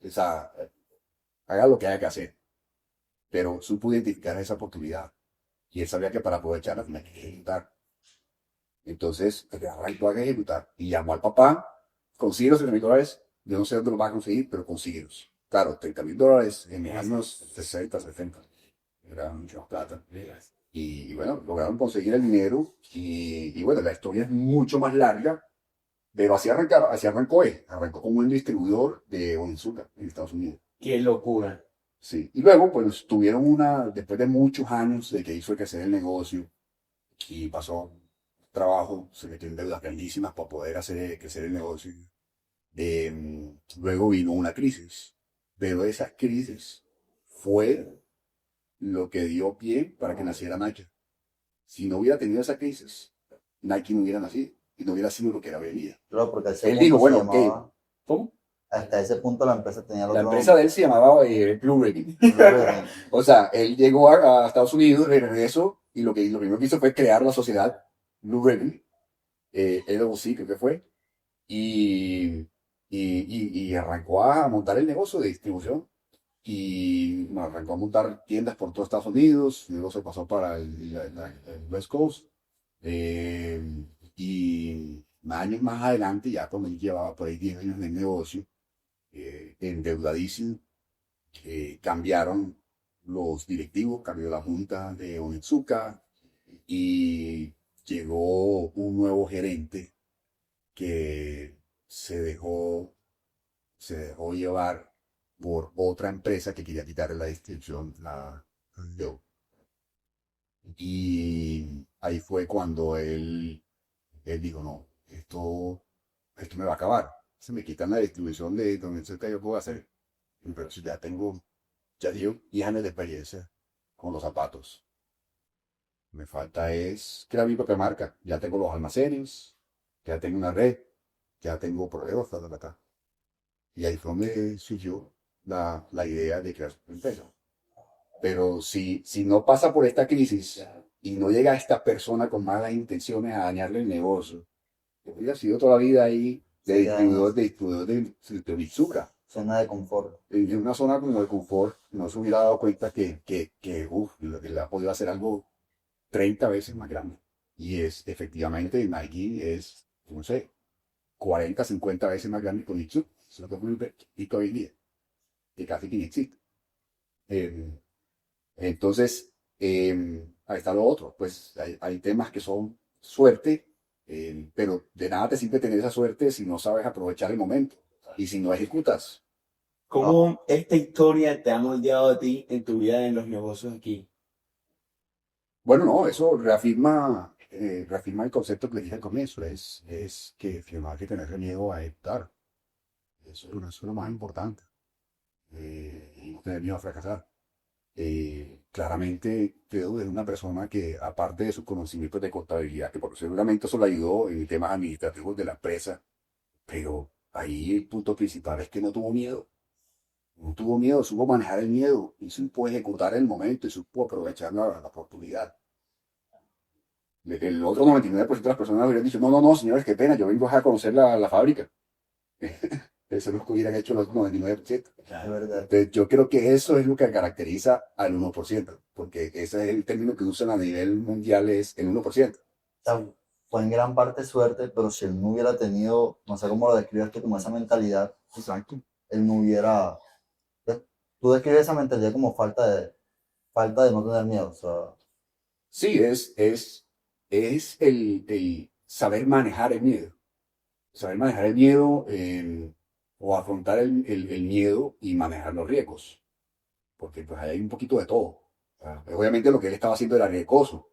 O sea, haga lo que haya que hacer. Pero supo identificar esa oportunidad. Y él sabía que para aprovecharla tenía que ejecutar. Entonces, arrancó a ejecutar. Y llamó al papá, consigue los $30,000. Yo no sé dónde los va a conseguir, pero consíguelos. Claro, $30,000 en los años 60, 70. Era mucha más plata. Y bueno, lograron conseguir el dinero. Y bueno, la historia es mucho más larga. Pero así arrancó él. Arrancó como un distribuidor de Onitsuka en Estados Unidos. Qué locura. Sí. Y luego, pues tuvieron después de muchos años de que hizo crecer el negocio y pasó trabajo, se metió en deudas grandísimas para poder hacer crecer el negocio. Luego vino una crisis. Pero esa crisis fue lo que dio pie para que naciera Nike. Si no hubiera tenido esa crisis, Nike no hubiera nacido y no hubiera sido lo que era hoy en día. Claro, porque a ese Él punto dijo, se bueno, llamaba- ¿cómo? hasta ese punto la empresa tenía el La otro empresa de él se llamaba Blue Ribbon. nombre. O sea, él llegó a Estados Unidos, regresó, y lo primero que hizo fue crear la sociedad Blue Ribbon, LLC, creo que fue, y, y arrancó a montar el negocio de distribución. Y bueno, arrancó a montar tiendas por todo Estados Unidos, luego se pasó para el West Coast. Y años más adelante, ya cuando él llevaba por ahí 10 años de negocio, endeudadísimo, cambiaron los directivos, cambió la junta de Onitsuka y llegó un nuevo gerente que se dejó llevar por otra empresa que quería quitarle la distribución, yo. Y ahí fue cuando él dijo, no, esto me va a acabar. Se me quitan la distribución de donde cerca yo puedo hacer. Pero si ya dio 10 años de experiencia con los zapatos. Me falta es crear mi propia marca. Ya tengo los almacenes, ya tengo una red, ya tengo proveedores, ta, ta, ta, ta. Y ahí fue donde surgió la idea de crear su empresa. Pero si no pasa por esta crisis y no llega esta persona con malas intenciones a dañarle el negocio, yo hubiera sido toda la vida ahí de Sí, además, distribuidor de Mitsuka. zona de confort. En una zona como de confort, no se hubiera dado cuenta lo que le ha podido hacer algo 30 veces más grande. Y es, efectivamente, Nike es, no sé, 40, 50 veces más grande que Mitsuka. Es lo que es muy chiquito hoy en día, que casi que ni existe. Eh, Entonces, ahí está lo otro. Pues hay temas que son suerte, pero de nada te sirve tener esa suerte si no sabes aprovechar el momento y si no ejecutas. ¿Cómo esta historia te ha moldeado a ti en tu vida en los negocios aquí? Bueno, no, eso reafirma el concepto que le dije al comienzo, es que firmar que tener miedo a ejecutar. Eso es lo más importante. Y no tener miedo a fracasar. Claramente Pedro es una persona que, aparte de sus conocimientos de contabilidad, que por seguramente eso le ayudó en temas administrativos de la empresa, pero ahí el punto principal es que no tuvo miedo. No tuvo miedo, supo manejar el miedo y supo ejecutar el momento y supo aprovechar la oportunidad. El otro 99% de las personas habrían dicho, no, no, no, señores, qué pena, yo vengo a conocer la fábrica. Eso es lo que hubieran hecho los 99%. Es verdad. Entonces, yo creo que eso es lo que caracteriza al 1%, porque ese es el término que usan a nivel mundial, es el 1%. O sea, fue en gran parte suerte, pero si él no hubiera tenido, no sé cómo lo describes tú, como esa mentalidad, Exacto. él no hubiera. Tú describes esa mentalidad como falta de no tener miedo. O sea, Sí, es el saber manejar el miedo. Saber manejar el miedo o afrontar el miedo y manejar los riesgos. Porque pues ahí hay un poquito de todo. Obviamente lo que él estaba haciendo era riesgoso.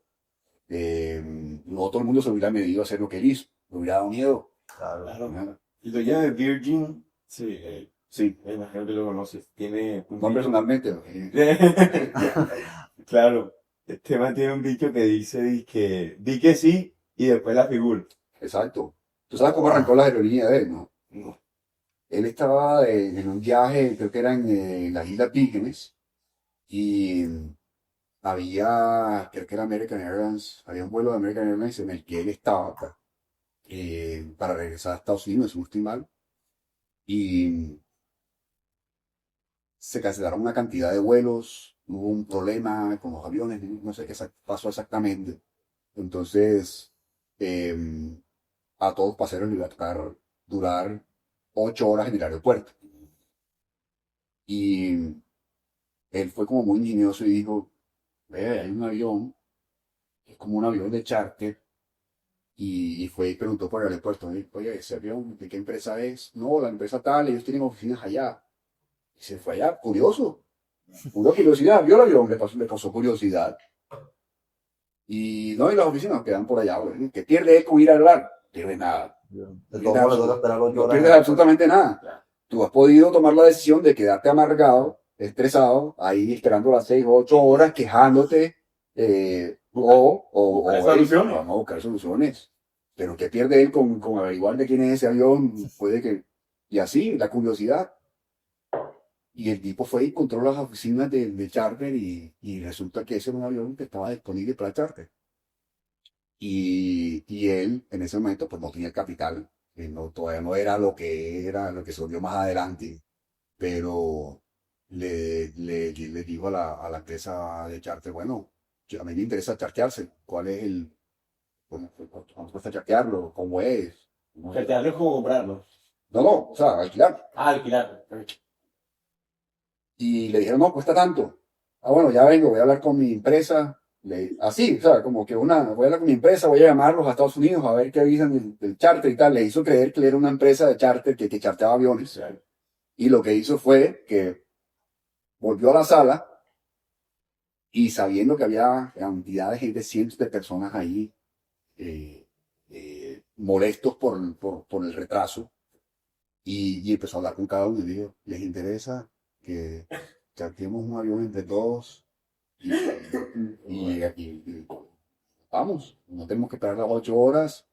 No todo el mundo se hubiera medido a hacer lo que él hizo. Le hubiera dado miedo. claro. Claro. El dueño de Virgin, sí, Sí, me imagino que lo conoces. Tiene un no dicho. personalmente. Claro, este man tiene un dicho que dice que di que sí y después la figura. Exacto. ¿Tú sabes cómo arrancó la aerolínea de él? No. No. Él estaba en un viaje, creo que era en las Islas Vírgenes, y creo que era American Airlines, había un vuelo de American Airlines en el que él estaba para regresar a Estados Unidos, si no estoy mal, y se cancelaron una cantidad de vuelos, hubo un problema con los aviones, no sé qué pasó exactamente. Entonces, eh, a todos los pasajeros les iba a tocar durar 8 horas en el aeropuerto. Y él fue como muy ingenioso y dijo, ve, hay un avión, es como un avión de charter, y fue y preguntó por el aeropuerto, oye, ese avión, ¿de qué empresa es? No, la empresa tal, ellos tienen oficinas allá. Y se fue allá, curioso, pura curiosidad, vio el avión, le pasó curiosidad. Y no, y las oficinas quedan por allá, güey. ¿Qué pierde él con ir a hablar? No pierde nada. De todos modos, le toca esperar 8 No horas. pierdes absolutamente nada. Tú has podido tomar la decisión de quedarte amargado, estresado, ahí esperando las 6 o 8 horas, quejándote, Buscar soluciones. vamos a buscar soluciones. Pero ¿qué pierde él con averiguar de quién es ese avión? Puede que... Y así, la curiosidad. Y el tipo fue y encontró las oficinas de charter y resulta que ese era un avión que estaba disponible para charter. Y él en ese momento pues no tenía el capital, todavía no era lo que se volvió más adelante, pero le dijo a la empresa de charter, bueno, a mí me interesa chartearse, ¿cuál es cuánto cuesta chartearlo? ¿Cómo es? ¿Cómo es? Cartearlo es como comprarlo. No, no, o sea, alquilar. Ah, alquilarlo. Y le dijeron, no, cuesta tanto. Ah, bueno, ya vengo, voy a hablar con mi empresa. Así, o sea, como que voy a hablar con mi empresa, voy a llamarlos a Estados Unidos a ver qué avisan del charter y tal. Le hizo creer que él era una empresa de charter que charteaba aviones. Y lo que hizo fue que volvió a la sala y sabiendo que había cantidad de gente, cientos de personas ahí molestos por el retraso, y empezó a hablar con cada uno y dijo, ¿les interesa que charteemos un avión entre todos? Y vamos, no tenemos que esperar las 8 horas.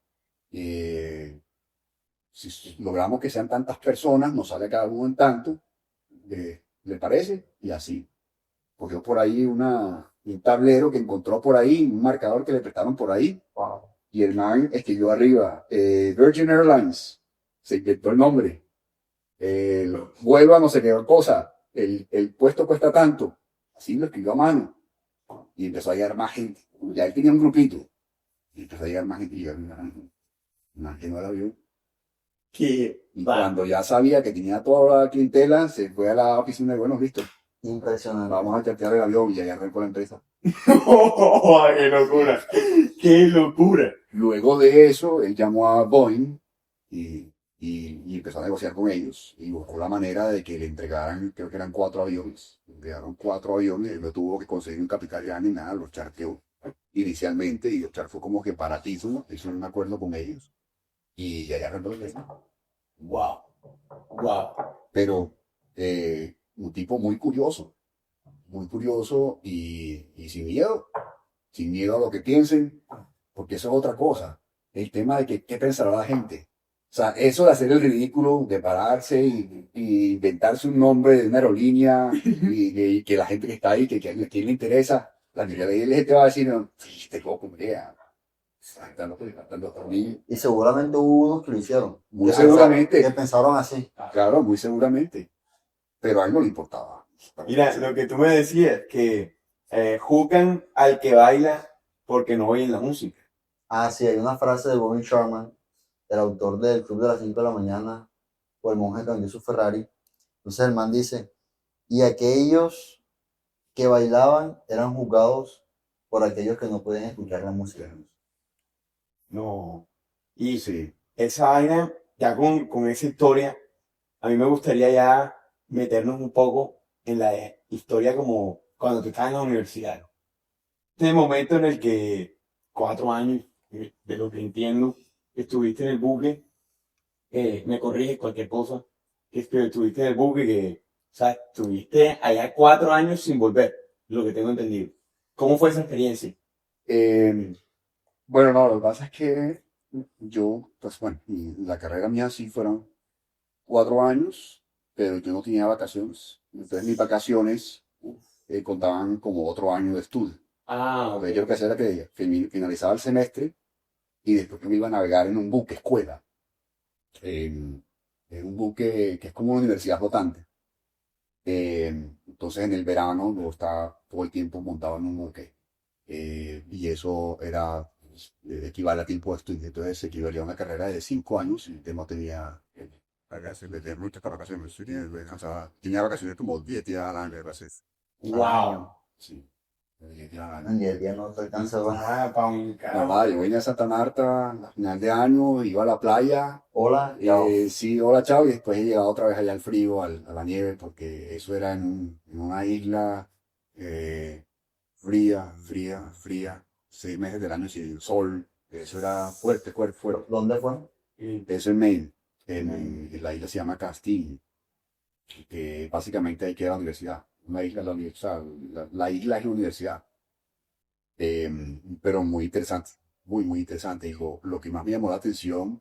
si logramos que sean tantas personas, nos sale cada uno en tanto, ¿le parece? Y así. Cogió por ahí un tablero que encontró por ahí, un marcador que le prestaron por ahí, Wow. y el man escribió arriba, Virgin Airlines, se inventó el nombre, vuelo a no sé qué cosa, el puesto cuesta tanto, así lo escribió a mano, y empezó a llegar más gente, ya él tenía un grupito, y empezó a llegar más gente, y llegó una que no la vio, Que y va. cuando ya sabía que tenía toda la clientela, se fue a la oficina de, bueno, listo, Impresionante. vamos a chatear el avión, y allá arrancó la empresa. ¡Qué locura! ¡Qué locura! Luego de eso, él llamó a Boeing y empezó a negociar con ellos y buscó la manera de que le entregaran, creo que eran 4 aviones. Le entregaron 4 aviones, él no tuvo que conseguir un capital ya ni nada, los charteó inicialmente y el charter fue como que baratísimo, hizo un acuerdo con ellos y allá arrancó la empresa. ¡Wow! ¡Wow! Pero un tipo muy curioso y sin miedo a lo que piensen, porque eso es otra cosa. El tema de que qué pensará la gente. O sea, eso de hacer el ridículo, de pararse y inventarse un nombre de una aerolínea y que la gente que está ahí, que a quien le interesa, la mayoría de la gente va a decir, no, sí, te cojo, idea. Y seguramente hubo unos que lo hicieron. Muy Que seguramente, pensaron así. claro, muy seguramente. Pero a él no le importaba. Mira, lo que tú me decías, que juzgan al que baila porque no oyen la música. Ah, sí, hay una frase de Bobby Sharman, el autor del Club de las 5 de la mañana, o el monje que vendió su Ferrari. Entonces el man dice, y aquellos que bailaban eran juzgados por aquellos que no pueden escuchar la música. No. Y Sí. esa vaina, ya con esa historia, a mí me gustaría ya meternos un poco en la historia como cuando tú estás en la universidad. Este momento en el que 4 años, de lo que entiendo, estuviste en el buque, me corriges cualquier cosa, que estuviste en el buque, que, o sea, estuviste allá 4 años sin volver, lo que tengo entendido. ¿Cómo fue esa experiencia? Eh, bueno, no, lo que pasa es que yo, pues bueno, y la carrera mía sí fueron 4 años, pero yo no tenía vacaciones. Entonces mis vacaciones contaban como otro año de estudio. Ah, Entonces yo lo que hacía era que finalizaba el semestre y después me iba a navegar en un buque escuela, en, en un buque que es como una universidad flotante. Entonces en el verano yo estaba todo el tiempo montado en un buque y eso era equivale a tiempo de estudio. Entonces equivalía a una carrera de 5 años y no tenía vacaciones, de muchas vacaciones. Sí, o sea, tenía vacaciones como 10 días al año, a veces. wow. Sí, 10 días al En año. 10 días no te alcanza. Ah, pa' un carajo. Normal, yo venía a Santa Marta a final de año, iba a la playa, Hola, chao. sí, hola, chao, y después he llegado otra vez allá al frío, a la nieve, porque eso era en una isla fría, 6 meses del año sin sol, eso era fuerte, fuerte, fuerte. ¿Dónde fue? Eso en Maine, en la isla se llama Castile, que básicamente ahí queda la universidad, una isla, la universidad, la isla es la universidad. Pero muy interesante, muy interesante. Y lo que más me llamó la atención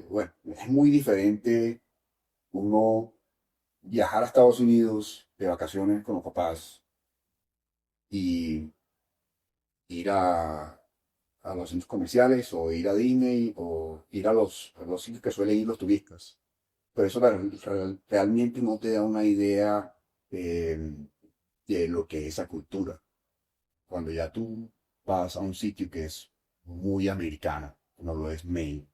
bueno, es muy diferente uno viajar a Estados Unidos de vacaciones con los papás y ir a los centros comerciales o ir a Disney o ir a los sitios que suelen ir los turistas. Pero eso realmente no te da una idea de lo que es esa cultura. Cuando ya tú vas a un sitio que es muy americano, no lo es Maine,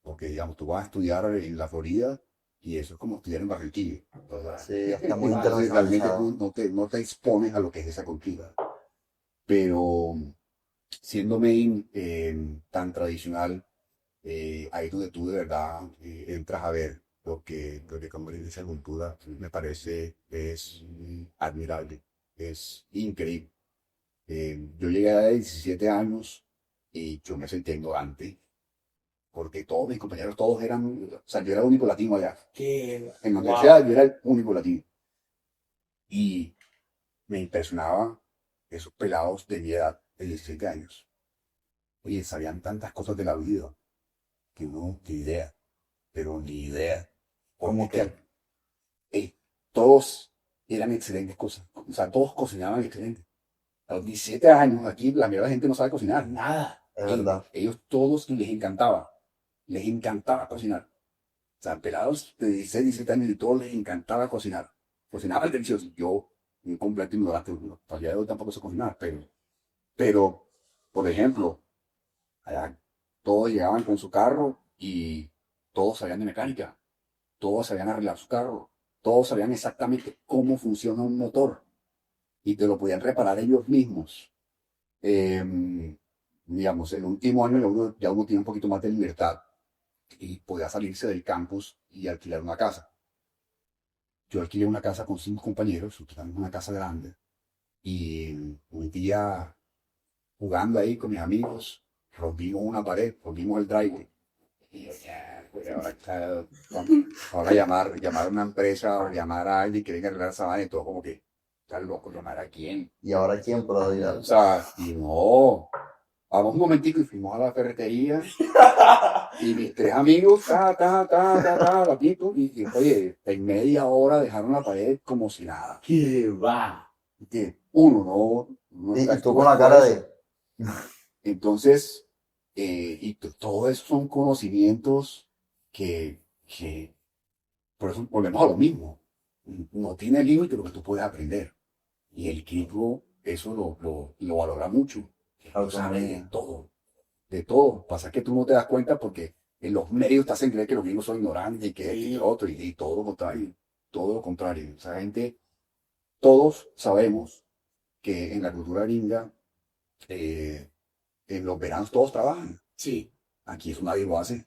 porque digamos, tú vas a estudiar en la Florida y eso es como estudiar en Barranquilla. O sea, Sí, está muy entonces realmente internacionalizado. tú no te expones a lo que es esa cultura. Pero siendo Maine tan tradicional, ahí es donde tú de verdad entras a ver lo que como dice esa cultura, me parece es admirable, es increíble. Yo llegué a 17 años y yo me sentí ignorante, porque todos mis compañeros, todos eran, o sea, yo era el único latino allá. Qué En la wow. universidad yo era el único latino. Y me impresionaba esos pelados de mi edad, de 17 años. Oye, sabían tantas cosas de la vida. que uno, ni idea, pero ni idea. ¿Cómo Porque que? todos eran excelentes cosas, o sea, todos cocinaban excelente. A los 17 años, aquí la mayoría de la gente no sabe cocinar, nada. Es verdad. Ellos todos les encantaba cocinar. O sea, pelados de 16, 17 años y todos les encantaba cocinar. Cocinaban delicioso. Yo, un completo ignorante, todavía de hoy tampoco sé cocinar, pero, por ejemplo, allá todos llegaban con su carro y todos sabían de mecánica, todos sabían arreglar su carro, todos sabían exactamente cómo funciona un motor y te lo podían reparar ellos mismos. Digamos, el último año ya uno tiene un poquito más de libertad y podía salirse del campus y alquilar una casa. Yo alquilé una casa con 5 compañeros, también una casa grande, y un día jugando ahí con mis amigos, rompimos una pared, rompimos el driveway. Y yo, ya, pues ahora llamar a una empresa o llamar a alguien que venga a arreglar esa vaina y todo como que, está loco, ¿llamar a quién? ¿Y ahora quién puede O ayudar? sea, y no, vamos un momentico y fuimos a la ferretería y mis 3 amigos, ratito, y oye, en media hora dejaron la pared como si nada. ¿Qué va? Y que uno no está Y tú con expuesto la a cara eso. de... Entonces, todo eso son conocimientos que, por eso volvemos a lo mismo. No tiene límite lo que tú puedes aprender. Y el crítico eso lo valora mucho. Lo sabe de todo. De todo. Pasa que tú no te das cuenta porque en los medios te hacen creer que los gringos son ignorantes y que esto y que lo otro, y todo lo contrario. Todo lo contrario. Esa gente, todos sabemos que en la cultura gringa, eh, en los veranos todos trabajan. Sí. Aquí eso nadie lo hace.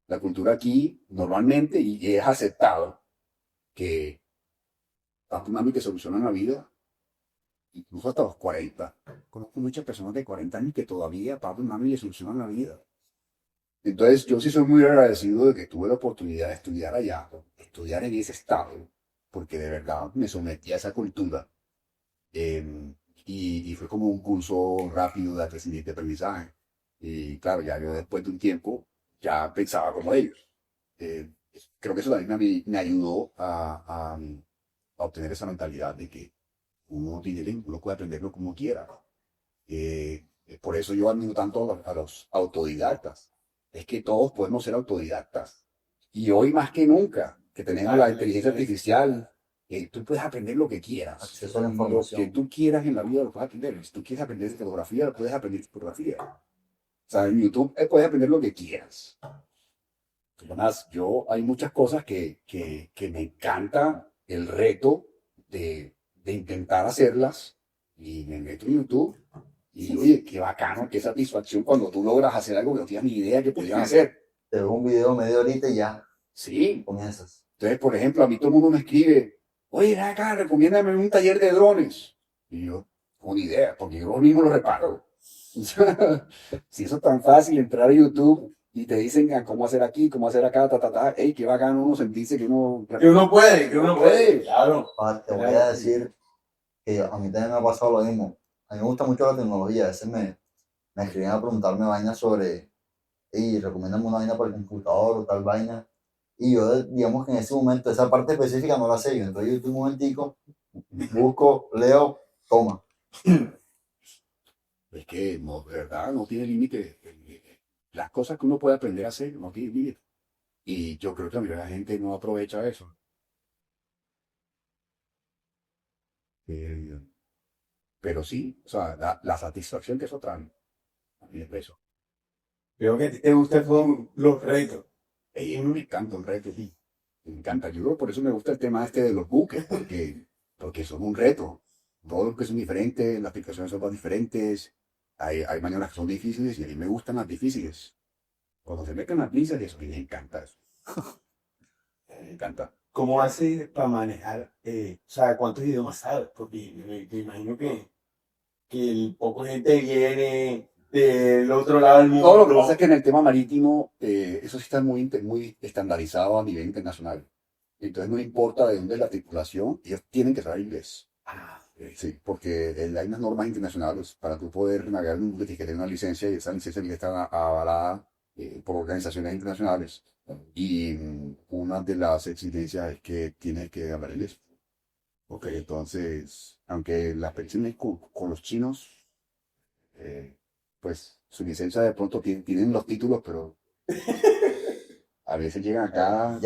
La cultura aquí normalmente, y es aceptado, que papi y mami te solucionan la vida, incluso hasta los 40. Conozco muchas personas de 40 años que todavía papi y mami le solucionan la vida. Entonces yo sí soy muy agradecido de que tuve la oportunidad de estudiar allá, estudiar en ese estado, porque de verdad me sometí a esa cultura. Eh, y fue como un curso rápido de crecimiento y aprendizaje. Y claro, ya yo después de un tiempo ya pensaba como ellos. Eh, Creo que eso también me ayudó a obtener esa mentalidad de que uno tiene lengua, uno puede aprenderlo como quiera. Por eso yo admiro tanto a los autodidactas. Es que todos podemos ser autodidactas. Y hoy más que nunca, que tenemos la inteligencia artificial, tú puedes aprender lo que quieras. Acceso a la Lo que información. tú quieras en la vida lo puedes aprender. Si tú quieres aprender de fotografía, lo puedes aprender de fotografía. O sea, en YouTube puedes aprender lo que quieras. Además, hay muchas cosas que me encanta el reto de intentar hacerlas y me meto en YouTube y oye, qué bacano, qué satisfacción cuando tú logras hacer algo que no tienes ni idea que podías hacer. Te veo un video media horita y ya Sí. comienzas. Entonces, por ejemplo, a mí todo el mundo me escribe, oye, ven acá, recomiéndame un taller de drones. Y yo, con idea, porque yo mismo lo reparo. Si eso es tan fácil, entrar a YouTube y te dicen cómo hacer aquí, cómo hacer acá, hey, qué bacano uno sentirse que uno... Que uno puede, que uno puede. Claro. Te voy a decir que a mí también me ha pasado lo mismo. A mí me gusta mucho la tecnología. A veces me escriben a preguntarme vainas sobre, y recomiéndame una vaina para el computador o tal vaina. Y yo, digamos que en ese momento, esa parte específica no la sé. Yo entro a YouTube un momentico, busco, leo, toma. Es que, no, de verdad, no tiene límite. Las cosas que uno puede aprender a hacer no tienen límite. Y yo creo que la mayoría de la gente no aprovecha eso. Eh, pero sí, o sea, la satisfacción que eso trae. A mí es eso. Veo que a ti te gustan son los retos. A mí me encanta el reto, sí. Me encanta. Yo creo por eso me gusta el tema este de los buques, porque son un reto. Todos los que son diferentes, las aplicaciones son más diferentes. Hay maneras que son difíciles y a mí me gustan las difíciles. Cuando se meten las prisas, eso a mí me encanta eso. Me encanta. ¿Cómo haces para manejar, o sea, cuántos idiomas sabes? Porque me imagino que el poco gente viene del otro lado del mundo. No, lo que pasa es que en el tema marítimo, eso sí está muy estandarizado a nivel internacional. Entonces no importa de dónde es la tripulación, ellos tienen que saber inglés. Sí, porque hay unas normas internacionales para tú poder navegar en un buque tienes que tener una licencia y esa licencia tiene que estar avalada por organizaciones internacionales. Y una de las exigencias es que tienes que hablar inglés. Ok, entonces, aunque las pensiones con los chinos, eh, pues su licencia de pronto tienen los títulos, pero a veces llegan acá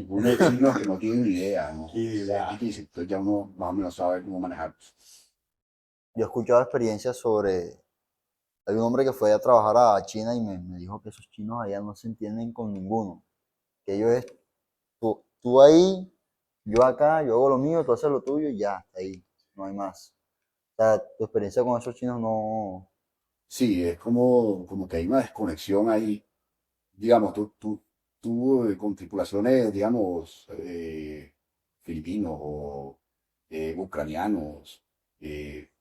unos chinos que no tienen ni idea, ¿no? Y Es difícil, entonces ya uno más o menos sabe cómo manejarlos. Yo he escuchado experiencias sobre, hay un hombre que fue a trabajar a China y me dijo que esos chinos allá no se entienden con ninguno, que ellos es, tú ahí, yo acá, yo hago lo mío, tú haces lo tuyo y ya, hasta ahí, no hay más. O sea, tu experiencia con esos chinos no, Sí, es como que hay una desconexión ahí. Digamos, tú con tripulaciones, digamos, filipinos o ucranianos,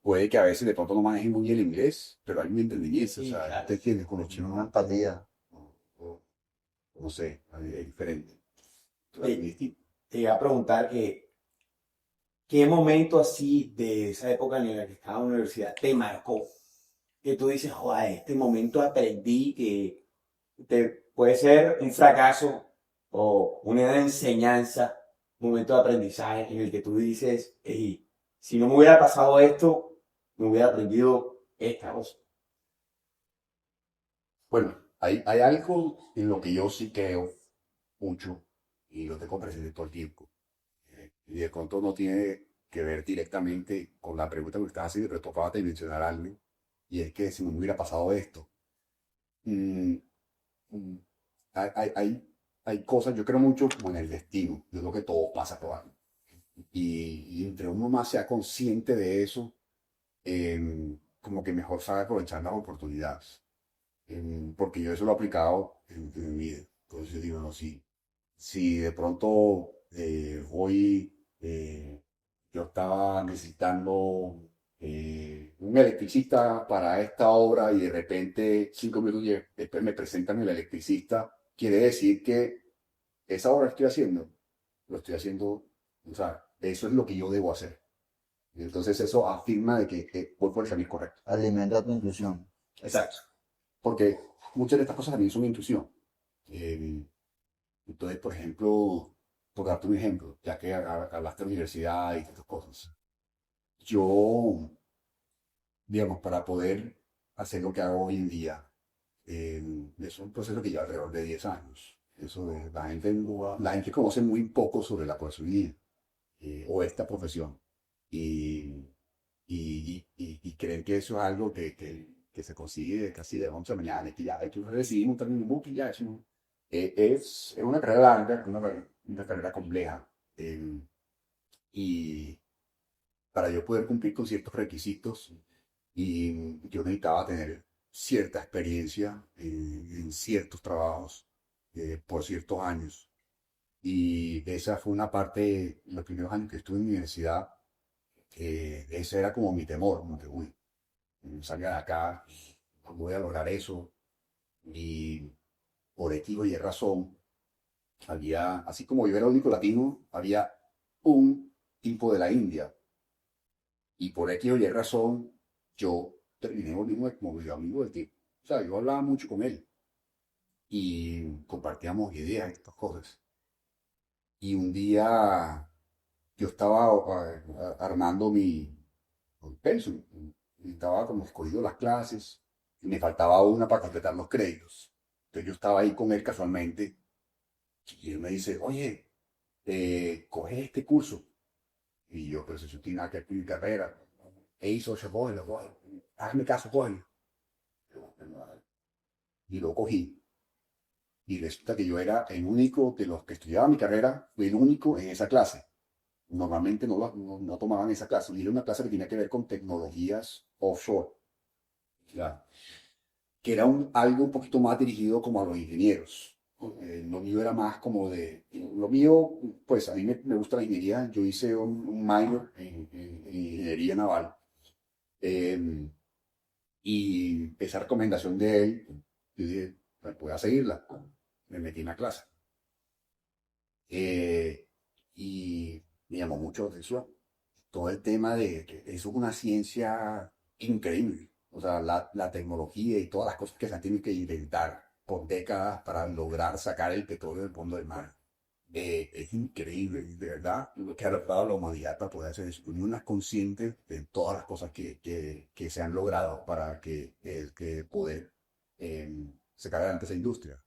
puede que a veces de pronto no manejen muy bien el inglés, pero hay un entendimiento, o sí, sea, claro. usted tiene con los chinos una empatía. o- no sé, es diferente, totalmente Te, distinto. te iba a preguntar que, ¿qué momento así de esa época en la que estaba en la universidad te marcó? Que tú dices, joder, este momento aprendí que puede ser un fracaso o una enseñanza, un momento de aprendizaje en el que tú dices, "Ey, si no me hubiera pasado esto, no hubiera aprendido esta cosa". Bueno, hay algo en lo que yo sí creo mucho y lo tengo presente todo el tiempo. Y de pronto no tiene que ver directamente con la pregunta que estás haciendo, pero tocaba de mencionar algo. Y es que si no me hubiera pasado esto, mm, mm, hay, hay, hay hay cosas, yo creo mucho como en el destino. Yo creo que todo pasa por algo. Y entre uno más sea consciente de eso, como que mejor sabe aprovechar las oportunidades. Porque yo eso lo he aplicado en mi vida. Entonces yo digo, no, si de pronto hoy yo estaba necesitando un electricista para esta obra y de repente 5 minutos después me presentan el electricista, quiere decir que esa obra que estoy haciendo, lo estoy haciendo, o sea, eso es lo que yo debo hacer. Entonces eso afirma de que voy por el camino correcto. Alimenta tu intuición. Exacto. Porque muchas de estas cosas también son intuición. Eh, Entonces, por ejemplo, por darte un ejemplo, ya que hablaste de universidad y estas cosas, yo, digamos, para poder hacer lo que hago hoy en día, es un proceso que lleva alrededor de 10 años. Eso de la gente conoce muy poco sobre la cohesonomía o esta profesión y, y creen que eso es algo que se consigue casi de 11 a mañana, y que ya hay que recibir un término book y ya eso no. Es una carrera larga, una carrera compleja. Y para yo poder cumplir con ciertos requisitos, y yo necesitaba tener cierta experiencia en ciertos trabajos por ciertos años. Y esa fue una parte, los primeros años que estuve en la universidad, ese era como mi temor, como que, uy, salga de acá, no voy a lograr eso. Y por X o Y razón, había, así como yo era el único latino, había un tipo de la India. Y por X o Y razón, yo terminé volviendo como medio amigo del tipo. O sea, yo hablaba mucho con él y compartíamos ideas y estas cosas. Y un día yo estaba armando mi pensum. Y estaba como escogido las clases y me faltaba una para completar los créditos. Entonces yo estaba ahí con él casualmente y él me dice, oye, coge este curso. Y yo, pero si eso tiene nada que ver con mi carrera. E hizo, cógelo, cógelo. Hazme caso, cógelo. Y lo cogí. Y resulta que yo era el único de los que estudiaba mi carrera, fui el único en esa clase. Normalmente no tomaban esa clase. Y era una clase que tenía que ver con tecnologías offshore. Ya. Que era algo un poquito más dirigido como a los ingenieros. Lo mío era más como lo mío, pues a mí me gusta la ingeniería, yo hice un minor en ingeniería naval. eh, y esa recomendación de él, yo dije, pues voy a seguirla, me metí en la clase. Eh, y me llamó mucho la atención todo el tema de que eso es una ciencia increíble. O sea, la tecnología y todas las cosas que se han tenido que inventar por décadas para lograr sacar el petróleo del fondo del mar. Es increíble, de verdad, lo que ha logrado la humanidad para poder hacer eso. Uno no es consciente de todas las cosas que se han logrado para que poder sacar adelante esa industria.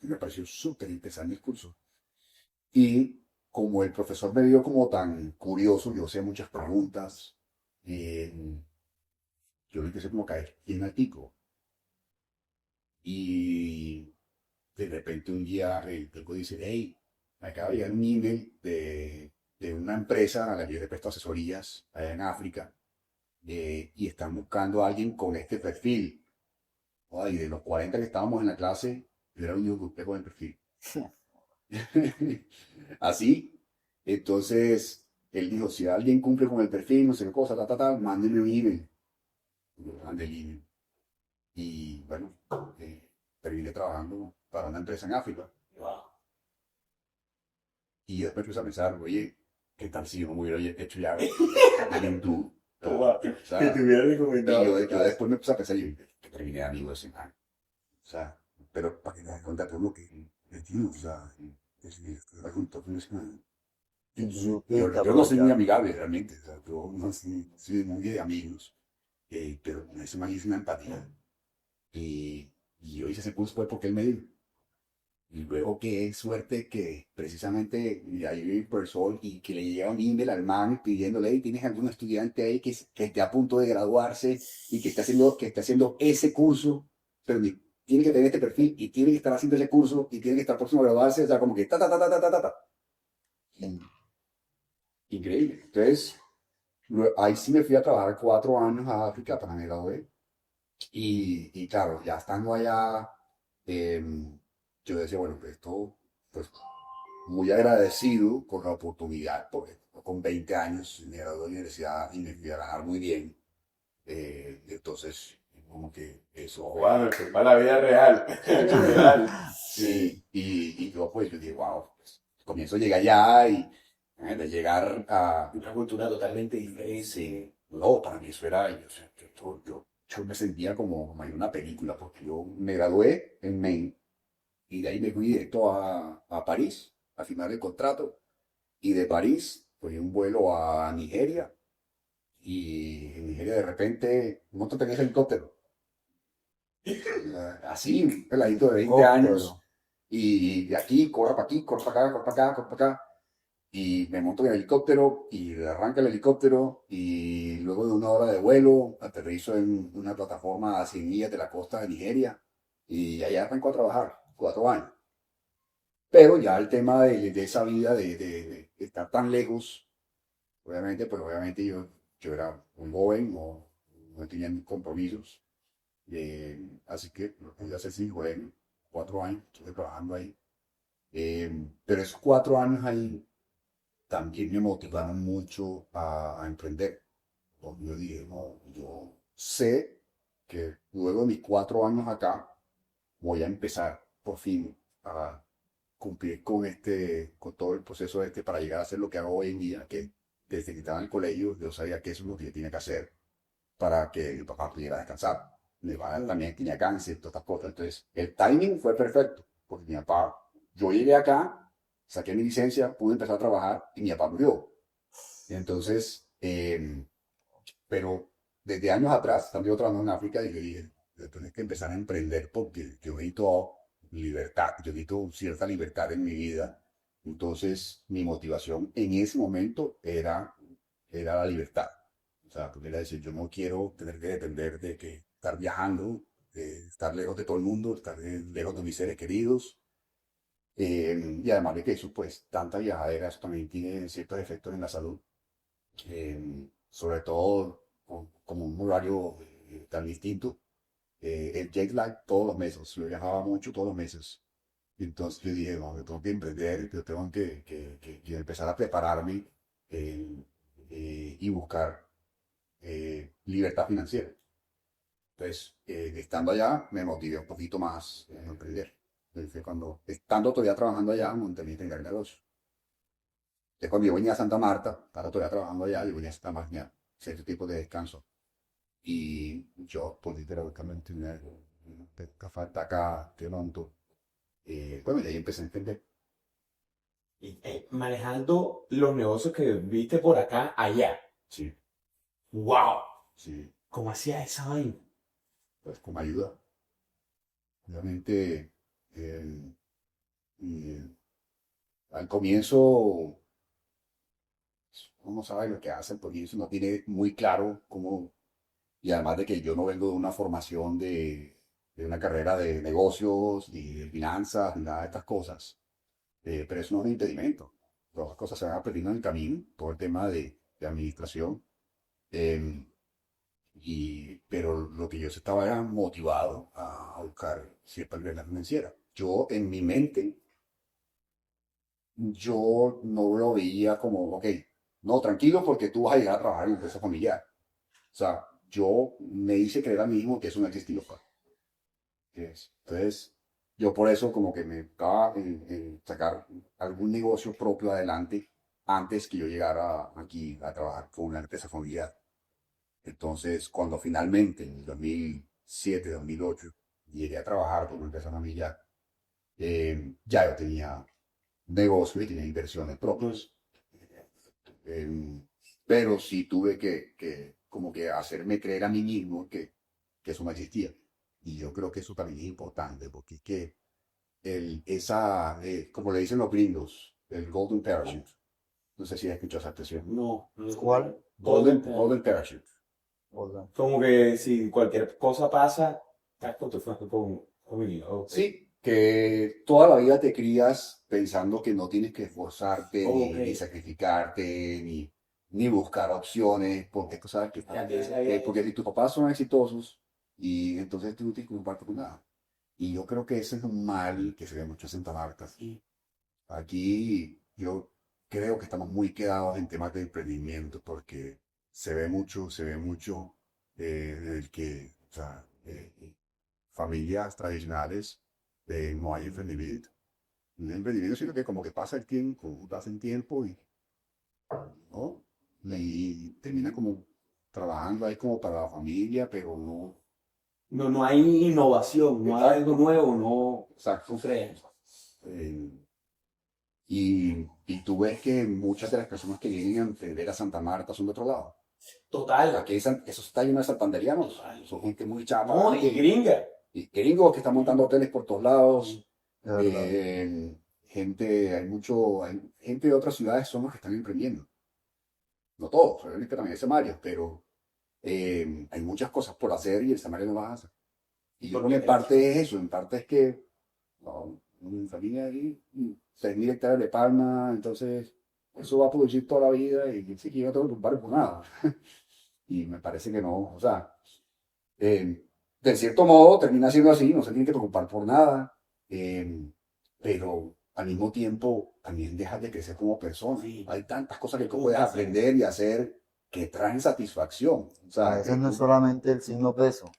Me pareció súper interesante el curso. Y como el profesor me vio como tan curioso, yo hacía muchas preguntas, eh, yo le empecé como a caer bien al pico. Y de repente un día el tipo dice, hey, me acaba de llegar un email de una empresa a la que yo le presto asesorías allá en África, y están buscando a alguien con este perfil. Y de los 40 que estábamos en la clase, yo era el único que usted con el perfil. Así, entonces, él dijo, si alguien cumple con el perfil, no sé qué cosa, mándeme un email. Yo le mandé el email. Y bueno, terminé trabajando para una empresa en África. Y después empecé a pensar, oye, ¿qué tal si yo no me hubiera hecho ya en YouTube? O sea, Que te hubiera y recomendado. yo después me puse a pensar, yo, que terminé de amigo de ese man. O sea, pero para que te das cuenta de todo lo que tío, o sea, la junta con ese man. Yo no soy muy amigable realmente, o sea, yo no soy muy de amigos, pero ese man hizo una empatía. Y yo hice ese curso fue porque él me dijo. Y luego qué suerte que precisamente ahí Persol y que le llega un email al man pidiéndole, "Hey, ¿tienes algún estudiante ahí que esté a punto de graduarse y que esté haciendo ese curso, pero tiene que tener este perfil y tiene que estar haciendo ese curso y tiene que estar próximo a graduarse"? O sea, como que ta, ta, ta, ta, ta, ta, ta, ta. Y- Increíble. Entonces, ahí sí me fui a trabajar 4 años a África para me gradué. Y claro, ya estando allá, yo decía, bueno, pues esto, pues muy agradecido con la oportunidad, porque con 20 años me gradué de la universidad y me fui a ganar muy bien. Entonces, como que eso fue. Wow, fue para la vida real. Literal. Sí, y yo pues yo dije, wow, pues, comienzo a llegar allá y de llegar a una cultura totalmente diferente. No, para mí eso era, yo, o sea, yo me sentía como en una película, porque yo me gradué en Maine y de ahí me fui directo a París a firmar el contrato. Y de París cogí un vuelo a Nigeria y en Nigeria de repente un montón tenía helicóptero. Así, un peladito de 20 años y de aquí, corra para aquí, corra para acá, corra para acá, corra para acá. Y me monto en el helicóptero y arranca el helicóptero y luego de 1 hora de vuelo aterrizo en una plataforma a 100 millas de la costa de Nigeria y allá arranco a trabajar 4 años. Pero ya el tema de esa vida de estar tan lejos, obviamente, pues obviamente yo era un joven, no tenía ni compromisos. Así que lo pude hacer sin joven, 4 años, estuve trabajando ahí. Pero esos 4 años ahí también me motivaron mucho a emprender. Porque yo dije, no, yo sé que luego de mis 4 años acá voy a empezar por fin a cumplir con todo el proceso para llegar a hacer lo que hago hoy en día, que desde que estaba en el colegio yo sabía que eso es lo que yo tenía que hacer para que mi papá pudiera descansar. Mi papá también tenía cáncer, todas estas cosas. Entonces, el timing fue perfecto, porque mi papá, yo llegué acá, saqué mi licencia, pude empezar a trabajar y mi papá murió. Y entonces, pero desde años atrás, estando yo trabajando en África, y yo dije, yo tengo que empezar a emprender porque yo necesito libertad, yo necesito cierta libertad en mi vida. Entonces, mi motivación en ese momento era la libertad. O sea, porque era decir, yo no quiero tener que depender de que estar viajando, de estar lejos de todo el mundo, estar lejos de mis seres queridos. Y además de que eso, pues, tanta viajadera, eso también tiene ciertos efectos en la salud. Sobre todo como un horario tan distinto. El jet lag todos los meses, yo viajaba mucho todos los meses. Y entonces yo dije, no, yo tengo que emprender, yo tengo que empezar a prepararme y buscar libertad financiera. Entonces, estando allá, me motivé un poquito más a emprender. Entonces, cuando, estando todavía trabajando allá, monté mi primer negocio. Después cuando yo venía a Santa Marta, estaba todavía trabajando allá, yo venía a Santa Marta, cierto tipo de descanso. Y yo, pues literalmente, Falta acá, Toronto. Bueno, y ahí empecé a entender. Y, manejando los negocios que viste por acá, allá. Sí, ¡Wow! sí, ¿Cómo hacías esa vaina? pues con ayuda. Obviamente, y, al comienzo, uno no sabe lo que hace, al comienzo no tiene muy claro cómo, y además de que yo no vengo de una formación de una carrera de negocios, ni de finanzas, ni nada de estas cosas. Pero eso no es un impedimento. Todas las cosas se van aprendiendo en el camino, todo el tema de administración. Eh, pero lo que yo estaba era motivado a buscar cierta regla financiera. Yo en mi mente, yo no lo veía como, ok, no, tranquilo porque tú vas a llegar a trabajar en una empresa familiar. O sea, yo me hice creer a mí mismo que eso no existía. Pues. Entonces, yo por eso como que me estaba en sacar algún negocio propio adelante antes que yo llegara aquí a trabajar con una empresa familiar. Entonces, cuando finalmente en el 2007, 2008, llegué a trabajar con una empresa familiar, ya yo tenía negocio y tenía inversiones propias. Eh, pero sí tuve que como que hacerme creer a mí mismo que eso no existía. Y yo creo que eso también es importante, porque es que como le dicen los gringos, el Golden Parachute. No sé si has escuchado esa expresión. No, no. ¿Cuál? Golden Parachute. Hola. Como que si cualquier cosa pasa, estás con tu familia. Ok. Sí, que toda la vida te crías pensando que no tienes que esforzarte, Ok. ni sacrificarte, ni buscar opciones, porque tú sabes porque si tus papás son exitosos, y entonces tú no tienes que preocuparte por nada. Y yo creo que ese es un mal que se ve mucho en Santa Marta. Sí. Aquí yo creo que estamos muy quedados en temas de emprendimiento, porque se ve mucho el que, o sea, familias tradicionales no hay emprendimiento. Un emprendimiento sino que como que pasa el tiempo, pasa el tiempo ¿no? Y termina como trabajando ahí como para la familia, pero no. No, no hay innovación, no hay algo nuevo, no, Exacto. no crean. Eh, y tú ves que muchas de las personas que vienen a emprender a Santa Marta son de otro lado. Total. Aquí eso está lleno de santanderianos. Son gente muy chapa. No, y gringa. Y gringos que están montando hoteles por todos lados. Es verdad. Hay gente de otras ciudades son los que están emprendiendo. No todos, obviamente también hay samarios, pero hay muchas cosas por hacer y el samario no las hace. Y yo creo que en parte es eso, en parte es que no, mi familia ahí, 6.000 hectáreas de palma, entonces eso va a producir toda la vida y sí que yo no tengo que preocupar por nada. Y me parece que no, o sea, eh, de cierto modo termina siendo así, no se tiene que preocupar por nada, eh, pero al mismo tiempo también dejas de crecer como persona. Sí. Hay tantas cosas que tú puedes aprender y hacer que traen satisfacción. O A sea, veces que no es tú- solamente el signo peso,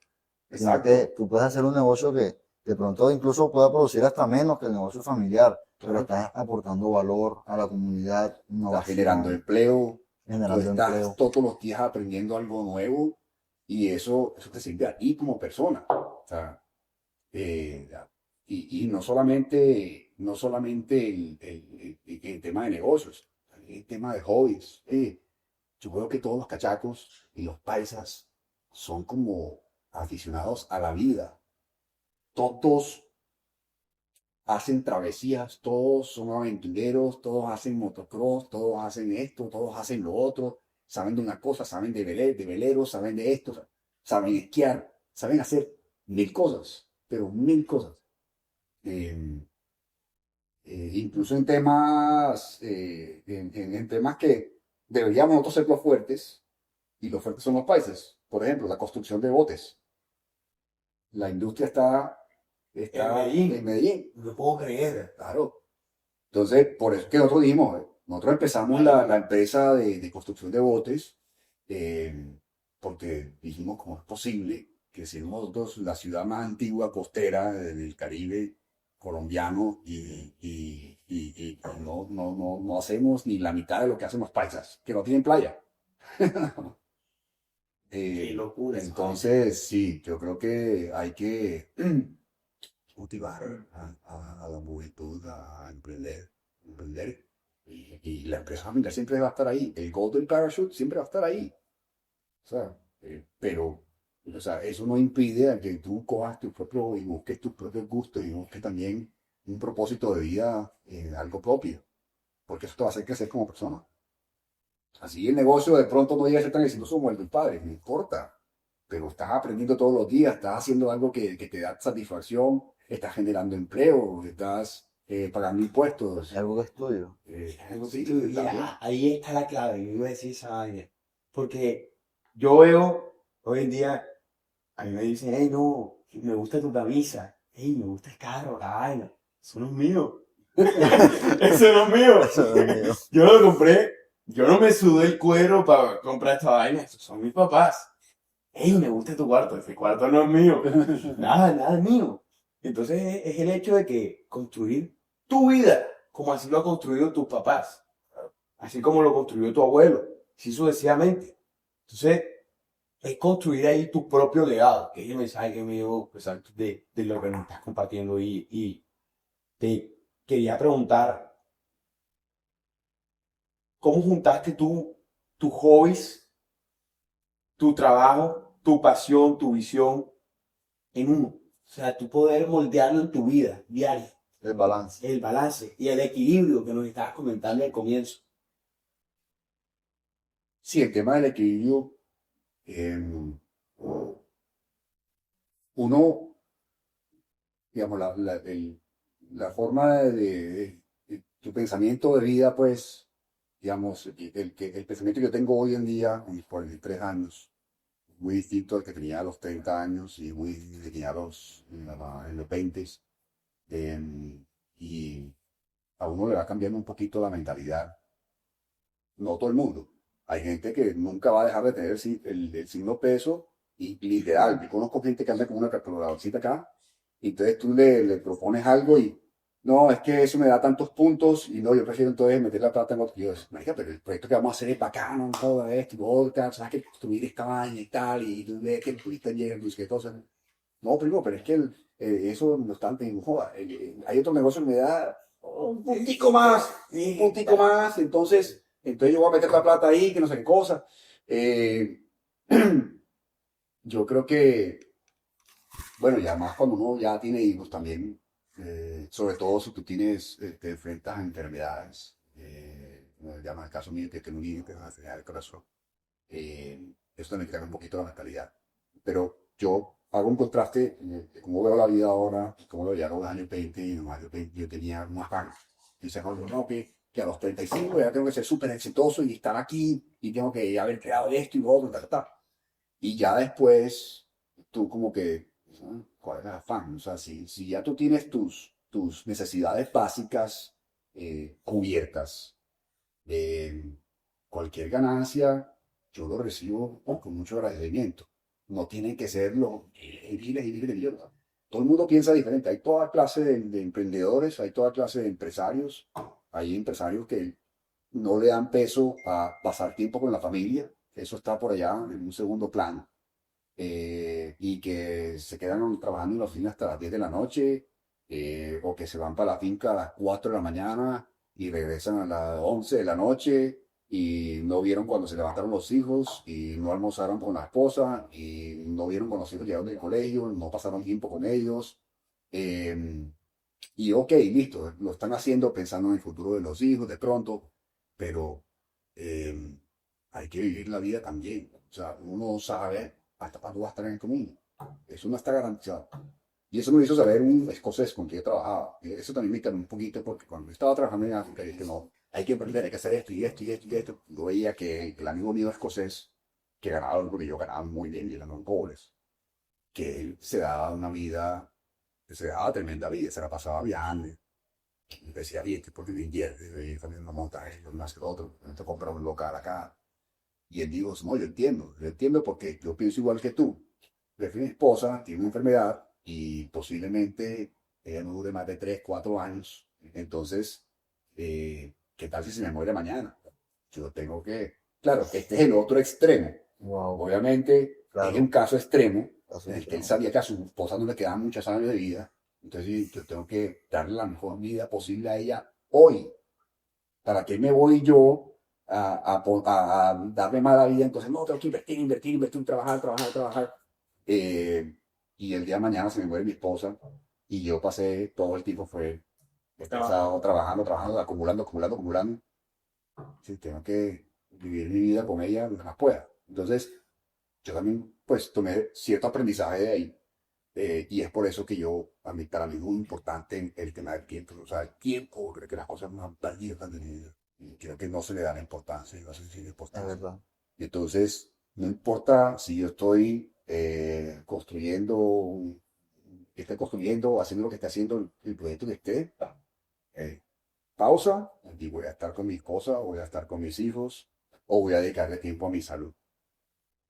sino exacto, que tú puedes hacer un negocio que de pronto incluso pueda producir hasta menos que el negocio familiar, pero estás aportando valor a la comunidad, estás generando innovación, empleo, tú generando estás empleo. todos los días aprendiendo algo nuevo y eso te sirve a ti como persona. O sea, eh, y no solamente el tema de negocios, el tema de hobbies. Yo creo que todos los cachacos y los paisas son como aficionados a la vida. Todos hacen travesías, todos son aventureros, todos hacen motocross, todos hacen esto, todos hacen lo otro, saben de una cosa, saben de veleros, saben de esto, saben esquiar, saben hacer mil cosas, pero mil cosas. Eh, Incluso en temas que deberíamos nosotros ser los fuertes, y los fuertes son los países. Por ejemplo, la construcción de botes. La industria está en Medellín. No puedo creer. Claro. Entonces, por eso es que nosotros dijimos, nosotros empezamos la empresa de construcción de botes, eh, porque dijimos, ¿cómo es posible que siendo nosotros la ciudad más antigua costera del Caribe colombiano y no hacemos ni la mitad de lo que hacen los paisas, que no tienen playa? Qué locura. Entonces, sí, yo creo que hay que motivar a la juventud a emprender. Y la empresa familiar siempre va a estar ahí. El Golden Parachute siempre va a estar ahí. O sea, pero, o sea, eso no impide a que tú cojas tu propio y busques tus propios gustos y busques también un propósito de vida, algo propio, porque eso te va a hacer crecer como persona. Así el negocio de pronto no llega a ser tan exitoso como el del padre, no importa, pero estás aprendiendo todos los días, estás haciendo algo que te da satisfacción, estás generando empleo, estás pagando impuestos. Es algo que estudio. Sí, Y está bien. ahí está la clave, yo iba a decir esa vaina. Porque yo veo hoy en día, a mí me dicen, hey, no, me gusta tu camisa, hey, me gusta el carro, la vaina, eso no es mío. Eso no es mío. Eso es mío. Yo lo compré, yo no me sudé el cuero para comprar esta vaina, esos son mis papás. Hey, me gusta tu cuarto, ese cuarto no es mío. Nada es mío. Entonces es el hecho de que construir tu vida, como así lo han construido tus papás, así como lo construyó tu abuelo, así sucesivamente. Entonces, es construir ahí tu propio legado, que es el mensaje que me dio exacto de lo que nos estás compartiendo. Y te quería preguntar, ¿cómo juntaste tú tus hobbies, tu trabajo, tu pasión, tu visión en uno? O sea, tú poder moldearlo en tu vida diaria, El balance. el balance y el equilibrio que nos estabas comentando al comienzo. Sí, el tema del equilibrio, uno, digamos, la forma tu pensamiento de vida, pues, digamos, el pensamiento que yo tengo hoy en día, a mis 43 años, muy distinto al que tenía a los 30 años y muy distinto al que tenía en los 20. Y a uno le va cambiando un poquito la mentalidad. No todo el mundo. Hay gente que nunca va a dejar de tener el signo peso y literal. Yo conozco gente que anda con una calculadorcita acá y entonces tú le propones algo y no, es que eso me da tantos puntos y no, yo prefiero entonces meter la plata en otro. Y yo, marica, pero el proyecto que vamos a hacer es bacano, todo esto, y otra, sabes que construir esta vaina y tal, y tú ves que el turista llega, y que todo. No, primo, pero es que eso no está en joda. Hay otro negocio que me da un puntico más, entonces yo voy a meter la plata ahí, que no sé qué cosa. Eh, yo creo que, bueno, ya más cuando uno ya tiene hijos también, sobre todo si tú te enfrentas a enfermedades, ya más el caso mío que tengo un niño que es una enfermedad del corazón, eso también cambia un poquito la mentalidad. Pero yo hago un contraste de cómo veo la vida ahora, cómo lo veía a los años 20, y en los años 20 yo tenía más ganas. Dice, no, no, que a los 35 ya tengo que ser súper exitoso y estar aquí y tengo que haber creado esto y lo otro, tal, tal. Y ya después, tú como que, ¿no? ¿Cuál es el afán? O sea, si ya tú tienes tus necesidades básicas cubiertas, eh, cualquier ganancia, yo lo recibo con mucho agradecimiento. No tienen que ser los miles y miles de millones. Todo el mundo piensa diferente. Hay toda clase de emprendedores, hay toda clase de empresarios. Hay empresarios que no le dan peso a pasar tiempo con la familia. Eso está por allá en un segundo plano. Y que se quedan trabajando en la oficina hasta las 10 de la noche, o que se van para la finca a las 4 de la mañana y regresan a las 11 de la noche y no vieron cuando se levantaron los hijos y no almorzaron con la esposa y no vieron cuando los hijos llegaron del colegio, no pasaron tiempo con ellos. eh, y ok, listo, lo están haciendo pensando en el futuro de los hijos de pronto, pero eh, hay que vivir la vida también. O sea, uno no sabe hasta cuándo va a estar en el camino. Eso no está garantizado. Y eso me hizo saber un escocés con quien yo trabajaba. Eso también me cambió un poquito porque cuando estaba trabajando en África dije, no, hay que aprender, hay que hacer esto y esto y esto y esto. Yo veía que el amigo mío escocés, que ganaba lo que yo ganaba muy bien y eran pobres, que él se daba una vida, se daba tremenda vida, se la pasaba viajando. Y decía, bien, porque me invierte, también no montaje, más que otro, no te compra un local acá. Y él dijo, no, yo entiendo porque yo pienso igual que tú. Pero mi esposa tiene una enfermedad y posiblemente ella no dure más de 3 4 años. Entonces, ¿qué tal si se me muere mañana? Yo tengo que, claro, este es el otro extremo. Wow, Obviamente, claro. es un caso extremo Caso en el que él extremo. sabía que a su esposa no le quedaban muchos años de vida. Entonces, sí, yo tengo que darle la mejor vida posible a ella hoy. ¿Para qué me voy yo a darle mala vida? Entonces, no, tengo que invertir, trabajar. Eh, y el día de mañana se me muere mi esposa y yo pasé todo el tiempo fue estresado, trabajando, acumulando. Sí, tengo que vivir mi vida con ella lo más pueda. Entonces, yo también, pues, tomé cierto aprendizaje de ahí. Y es por eso que yo, para mí es muy importante el tema del tiempo. O sea, el tiempo, creo que las cosas más valiosas de mi vida. Y creo que no se le da la importancia, y no se le da la Es importancia. verdad. Y entonces, no importa si yo estoy que esté construyendo, haciendo lo que esté haciendo, el proyecto que esté, eh, pausa, y voy a estar con mi esposa, o voy a estar con mis hijos, o voy a dedicarle tiempo a mi salud.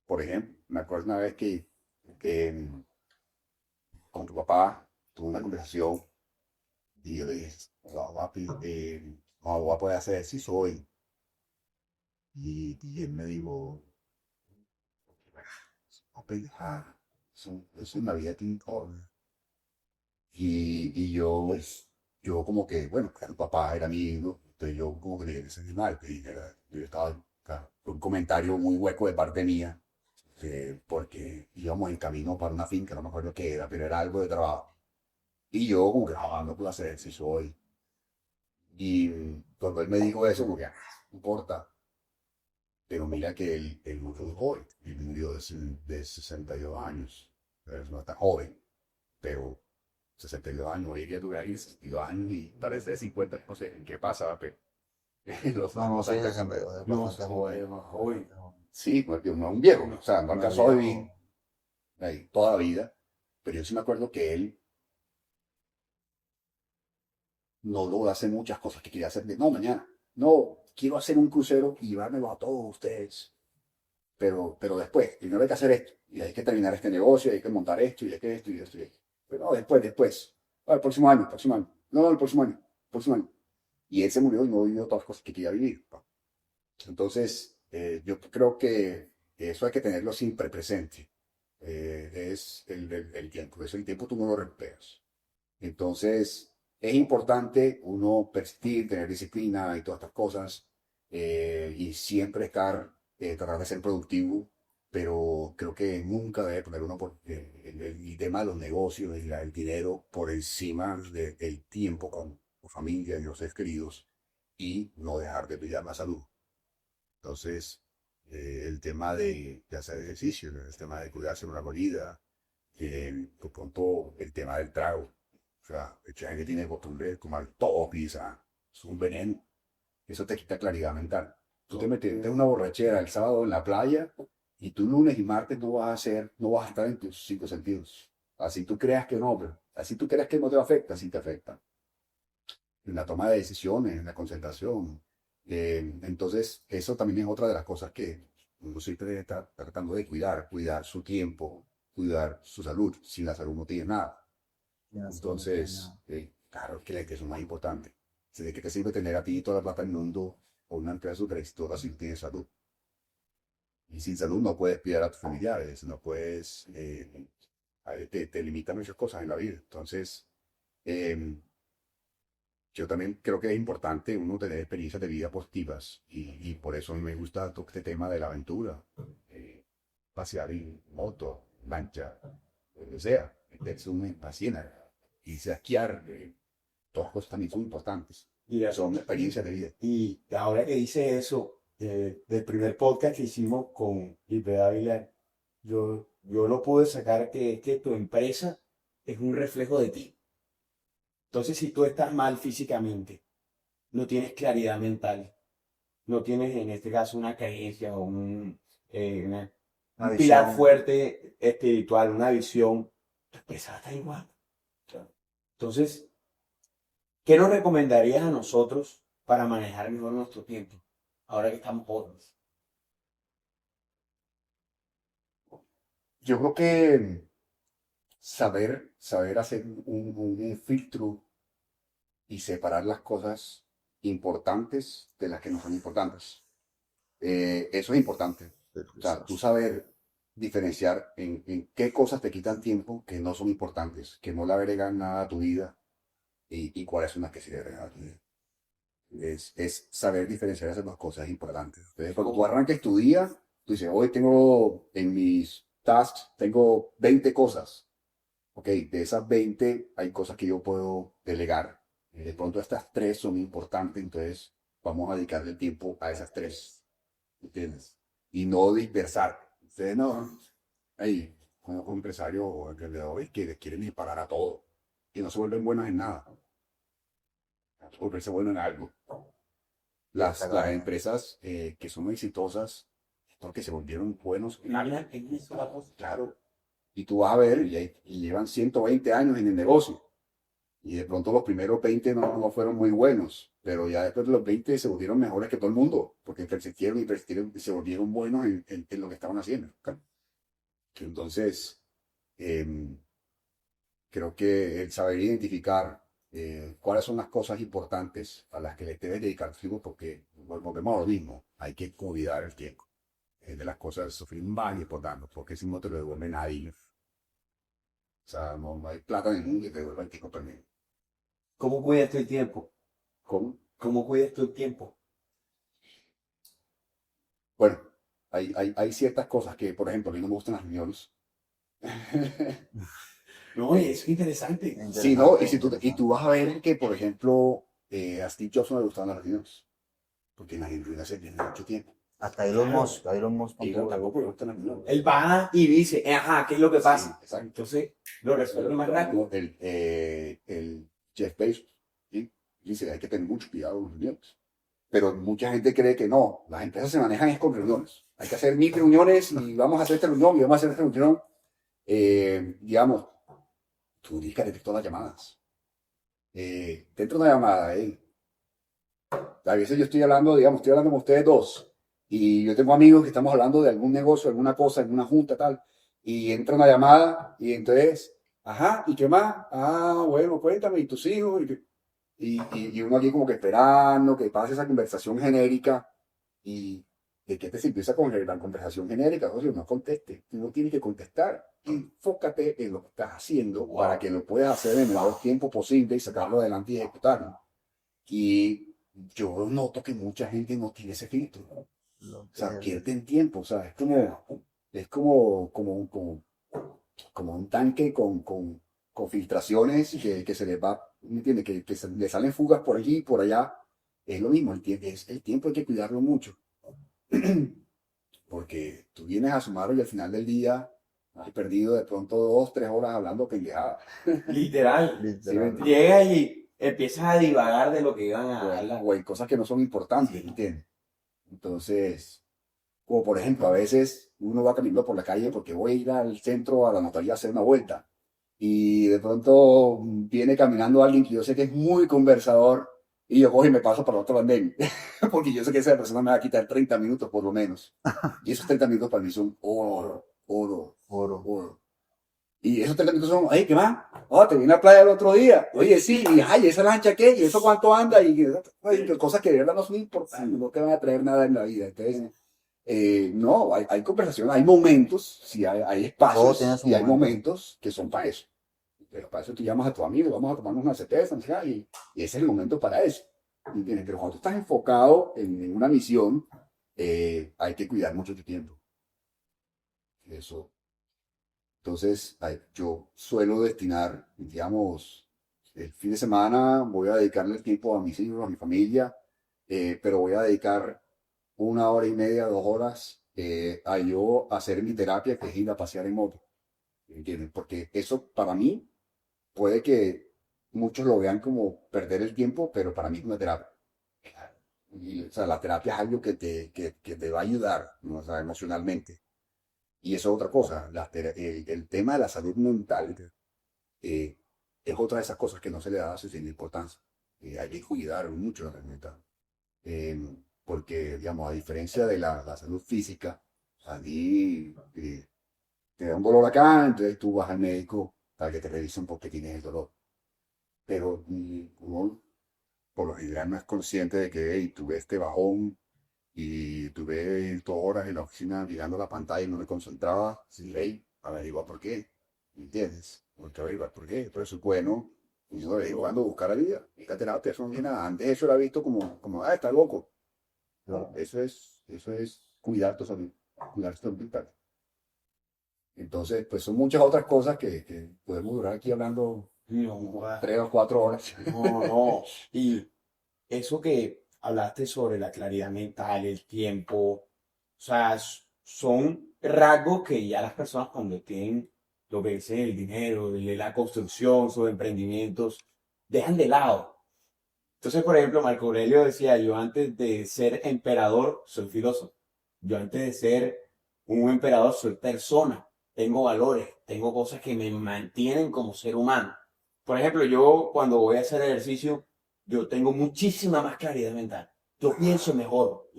Por ejemplo, me acuerdo una vez que con tu papá tuve una conversación y yo le dije, no, papi, no voy a poder hacer ejercicio hoy. Y él me dijo, no, pendeja, eso en la vida tiene todo. Y yo, pues, yo como que, bueno, claro, papá era mi hijo, entonces yo como que le dije, ese animal, yo estaba, claro, fue un comentario muy hueco de parte mía, porque íbamos en camino para una finca, no me acuerdo qué era, pero era algo de trabajo. Y yo como que, no puedo hacer ejercicio hoy. Y cuando él me dijo eso, como que, no importa, pero mira que él murió muy joven, él murió de 62 años, es no tan joven, pero 62 años, hoy día tuve ahí 62 años y parece de 50, no sé en qué pasa, pero los No, no, sí, bastante, 62 es No, bastante joder, joven. más joven. Bastante joven. sí, porque no es un viejo, o sea, no No es alcanzó a vivir viejo. ahí toda la vida, pero yo sí me acuerdo que él no logró hacer muchas cosas que quería hacer, no, mañana, no, quiero hacer un crucero y llevármelo a todos ustedes, pero después, primero hay que hacer esto, y hay que terminar este negocio, hay que montar esto, y hay que esto, y esto, y esto. Pero no, después, el próximo año, no, el próximo año. Y él se murió y no vivió todas las cosas que quería vivir. ¿No? Entonces, yo creo que eso hay que tenerlo siempre presente. Es el tiempo, por eso el tiempo tú no lo recuperas. Entonces, es importante uno persistir, tener disciplina y todas estas cosas, y siempre tratar de ser productivo, pero creo que nunca debe poner uno el tema de los negocios, el dinero por encima del tiempo con tu familia y los seres queridos y no dejar de cuidar la salud. Entonces, el tema de hacer ejercicio, el tema de cuidarse de una comida, por pronto el tema del trago. O sea, mucha gente tiene costumbre de tomar todo pizza, es un veneno. Eso te quita claridad mental. Tú te metes en una borrachera el sábado en la playa y tú lunes y martes no vas a estar en tus cinco sentidos. Así tú creas que no, pero así tú creas que no te afecta, sí te afecta. En la toma de decisiones, en la concentración. Entonces, eso también es otra de las cosas que uno siempre está tratando de cuidar su tiempo, cuidar su salud. Sin la salud no tiene nada. Ya, sí, no tiene Entonces, nada. claro que eso es más importante. ¿De qué te sirve tener a ti toda la plata del mundo o una empresa super exitosa si no tienes salud? Y sin salud no puedes cuidar a tus familiares, no puedes, te limitan muchas cosas en la vida. Entonces, eh, yo también creo que es importante uno tener experiencias de vida positivas y por eso a mí me gusta todo este tema de la aventura. Pasear en moto, lancha, lo que sea, meterse uno en piscina, irse a esquiar, todas cosas también son importantes. Mira, Son experiencias de vida. y ahora que dice eso, del primer podcast que hicimos con Ipe Dávila, yo lo pude sacar que es que tu empresa es un reflejo de ti. Entonces, si tú estás mal físicamente, no tienes claridad mental, no tienes en este caso una creencia o Una un pilar visión. fuerte espiritual, una visión, tu empresa está igual. Entonces, ¿qué nos recomendarías a nosotros para manejar mejor nuestro tiempo? Ahora que estamos jóvenes. Yo creo que saber hacer un filtro y separar las cosas importantes de las que no son importantes. Eso es importante. O sea, tú saber diferenciar en qué cosas te quitan tiempo que no son importantes, que no le agregan nada a tu vida y cuáles son las que sí le agregan a tu vida. Es saber diferenciar esas dos cosas es importante. Entonces, cuando tú arranques tu día, tú dices, hoy tengo en mis tasks, tengo 20 cosas. Ok, de esas 20 hay cosas que yo puedo delegar. De pronto estas tres son importantes, entonces vamos a dedicarle tiempo a esas tres. ¿Entiendes? Y no dispersar. Ustedes no, hay un empresario o emprendedores que les quieren disparar a todo y no se vuelven buenos en nada. Volverse bueno en algo. Las empresas que son exitosas es porque se volvieron buenos en algo. Claro. Y tú vas a ver, y llevan 120 años en el negocio. Y de pronto los primeros 20 no fueron muy buenos, pero ya después de los 20 se volvieron mejores que todo el mundo, porque persistieron y se volvieron buenos en lo que estaban haciendo. Entonces, em, creo que el saber identificar cuáles son las cosas importantes a las que le debes dedicar tiempo, porque volvemos a lo mismo, hay que cuidar el tiempo. Es de las cosas sufrir más importantes, porque si no te lo devuelve nadie. O sea, no hay plata en el mundo que te devuelva el tiempo perdido. ¿Cómo cuidas tú el tiempo? ¿Cómo? ¿Cómo cuidas tú el tiempo? Bueno, hay ciertas cosas que, por ejemplo, a mí no me gustan las reuniones. No, es interesante. Sí, ¿no? Y tú vas a ver que, por ejemplo, a Steve Jobs no le gustaban las reuniones, porque en las reuniones se pierde mucho tiempo. Hasta Elon Musk, a Elon Musk Y tampoco. tampoco le gustan las reuniones. Él va y dice, ajá, ¿qué es lo que pasa? Sí, exacto. Entonces, lo resuelve más rápido. El Jeff Bezos, ¿sí? Dice, hay que tener mucho cuidado con las reuniones. Pero mucha gente cree que no, las empresas se manejan es con reuniones. Hay que hacer 1000 reuniones y vamos a hacer esta reunión y vamos a hacer esta reunión. Digamos, tú tienes que detectar las llamadas. Dentro de una llamada, a veces yo estoy hablando, digamos, estoy hablando con ustedes dos y yo tengo amigos que estamos hablando de algún negocio, alguna cosa, en una junta, tal, y entra una llamada y entonces, ajá, ¿y qué más? Ah, bueno, cuéntame, ¿y tus hijos? Y uno aquí como que esperando que pase esa conversación genérica y ¿de qué te sirve esa la conversación genérica? O sea, no conteste, tú no tienes que contestar. Enfócate en lo que estás haciendo para que lo puedas hacer en el menor tiempo posible y sacarlo adelante y ejecutarlo. Y yo noto que mucha gente no tiene ese filtro. O sea, pierden tiempo. O sea, como un tanque con filtraciones que se les va, ¿me entiendes? Que le salen fugas por allí y por allá. Es lo mismo, el tiempo hay que cuidarlo mucho. Porque tú vienes a sumar y al final del día has perdido de pronto 2, 3 horas hablando pendejada. Literal. Literal. Llega y empiezas a divagar de lo que iban a hablar. O en cosas que no son importantes, ¿entiendes? Entonces, como por ejemplo, a veces uno va caminando por la calle porque voy a ir al centro, a la notaría a hacer una vuelta. Y de pronto viene caminando alguien que yo sé que es muy conversador y yo cojo y me paso para otro andén. Porque yo sé que esa persona me va a quitar 30 minutos por lo menos. Y esos 30 minutos para mí son oro, oro, Oro. oro. Y esos 30 minutos son, ay, ¿qué más? Oh, te vine a la playa el otro día. Oye, sí, y ay, esa lancha qué, y eso cuánto anda, y cosas que de verdad no son importantes, no te van a traer nada en la vida. Entonces, no, hay conversaciones, hay momentos, sí, hay Todo tiene espacios su y hay momento. momentos que son para eso. Pero para eso tú llamas a tu amigo, vamos a tomarnos una cerveza, no sé qué, y ese es el momento para eso. ¿Entiendes? Pero cuando tú estás enfocado en una misión, hay que cuidar mucho tu tiempo. Eso. Entonces, yo suelo destinar, digamos, el fin de semana voy a dedicarle el tiempo a mis hijos, a mi familia, pero voy a dedicar 1 hora y media, 2 horas a yo hacer mi terapia, que es ir a pasear en moto. ¿Entiendes? Porque eso para mí puede que muchos lo vean como perder el tiempo, pero para mí es una terapia. Y, o sea, la terapia es algo que te va a ayudar, ¿no? O sea, emocionalmente. Y eso es otra cosa. El tema de la salud mental eh, es otra de esas cosas que no se le da suficiente importancia. Hay que cuidar mucho la salud mental. Eh, Porque, digamos, a diferencia de la salud física, a ti te da un dolor acá, entonces tú vas al médico para que te revisen porque tienes el dolor. Pero uno, por lo general, no es consciente de que hey, tuve este bajón y tuve 2 horas en la oficina mirando la pantalla y no me concentraba, sin ley, averiguar por qué, ¿me entiendes? Porque averiguar por qué, pero eso es bueno, y yo le digo, ando a buscar la vida, y la terapia, eso no tiene nada, antes eso era visto como, está loco, no, eso es cuidar tu salud, cuidar tu salud mental. Entonces, pues son muchas otras cosas que podemos durar aquí hablando No, joda. 3 o 4 horas. No, no. Y eso que hablaste sobre la claridad mental, el tiempo, o sea, son rasgos que ya las personas cuando tienen lo que es el dinero, la construcción, sus emprendimientos, dejan de lado. Entonces, por ejemplo, Marco Aurelio decía, yo antes de ser emperador soy filósofo. Yo antes de ser un emperador soy persona. Tengo valores, tengo cosas que me mantienen como ser humano. Por ejemplo, yo cuando voy a hacer ejercicio, yo tengo muchísima más claridad mental. Yo pienso mejor,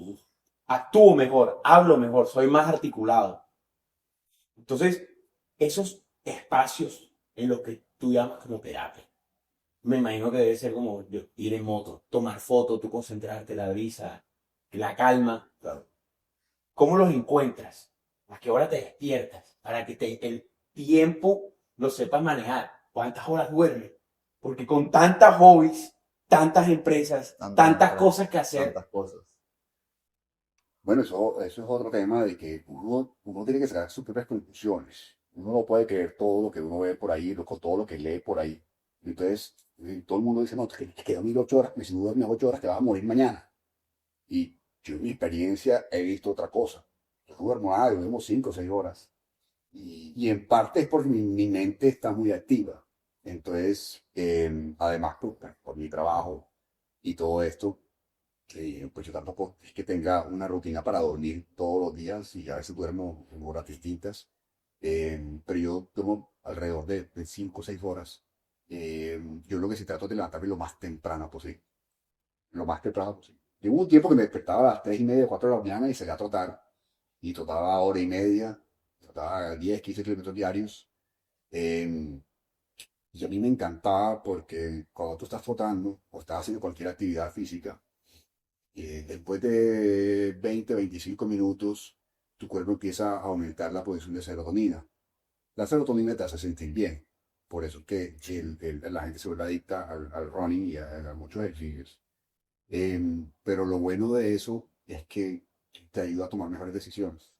actúo mejor, hablo mejor, soy más articulado. Entonces, esos espacios en los que tú llamas como terapia, me imagino que debe ser como ir en moto, tomar fotos, tú concentrarte, la brisa, la calma. Claro. ¿Cómo los encuentras? ¿A qué hora te despiertas? Para que el tiempo lo sepas manejar. ¿Cuántas horas duermes? Porque con tantas hobbies, tantas empresas, tantas cosas que hacer. Tantas cosas. Bueno, eso es otro tema de que uno tiene que sacar sus propias conclusiones. Uno no puede creer todo lo que uno ve por ahí, todo lo que lee por ahí. Entonces, todo el mundo dice, no, te quedan 1.008 horas, si no duermes 8 horas te vas a morir mañana. Y yo en mi experiencia he visto otra cosa. Yo no duermo nada, yo duermo 5 o 6 horas. Y en parte es porque mi mente está muy activa. Entonces, además, por mi trabajo y todo esto, pues yo tampoco es que tenga una rutina para dormir todos los días y a veces duermo en horas distintas. Pero yo duermo alrededor de 5 o 6 horas. Yo lo que sí trato es de levantarme lo más temprano posible. Lo más temprano posible. Hubo un tiempo que me despertaba a las 3:30, 4 de la mañana y salía a trotar. Y trotaba hora y media, trotaba 10, 15 kilómetros diarios. Eh, y a mí me encantaba porque cuando tú estás trotando o estás haciendo cualquier actividad física, después de 20, 25 minutos, tu cuerpo empieza a aumentar la producción de serotonina. La serotonina te hace sentir bien. Por eso es que la gente se vuelve adicta al running y a muchos ejercicios. Pero lo bueno de eso es que te ayuda a tomar mejores decisiones.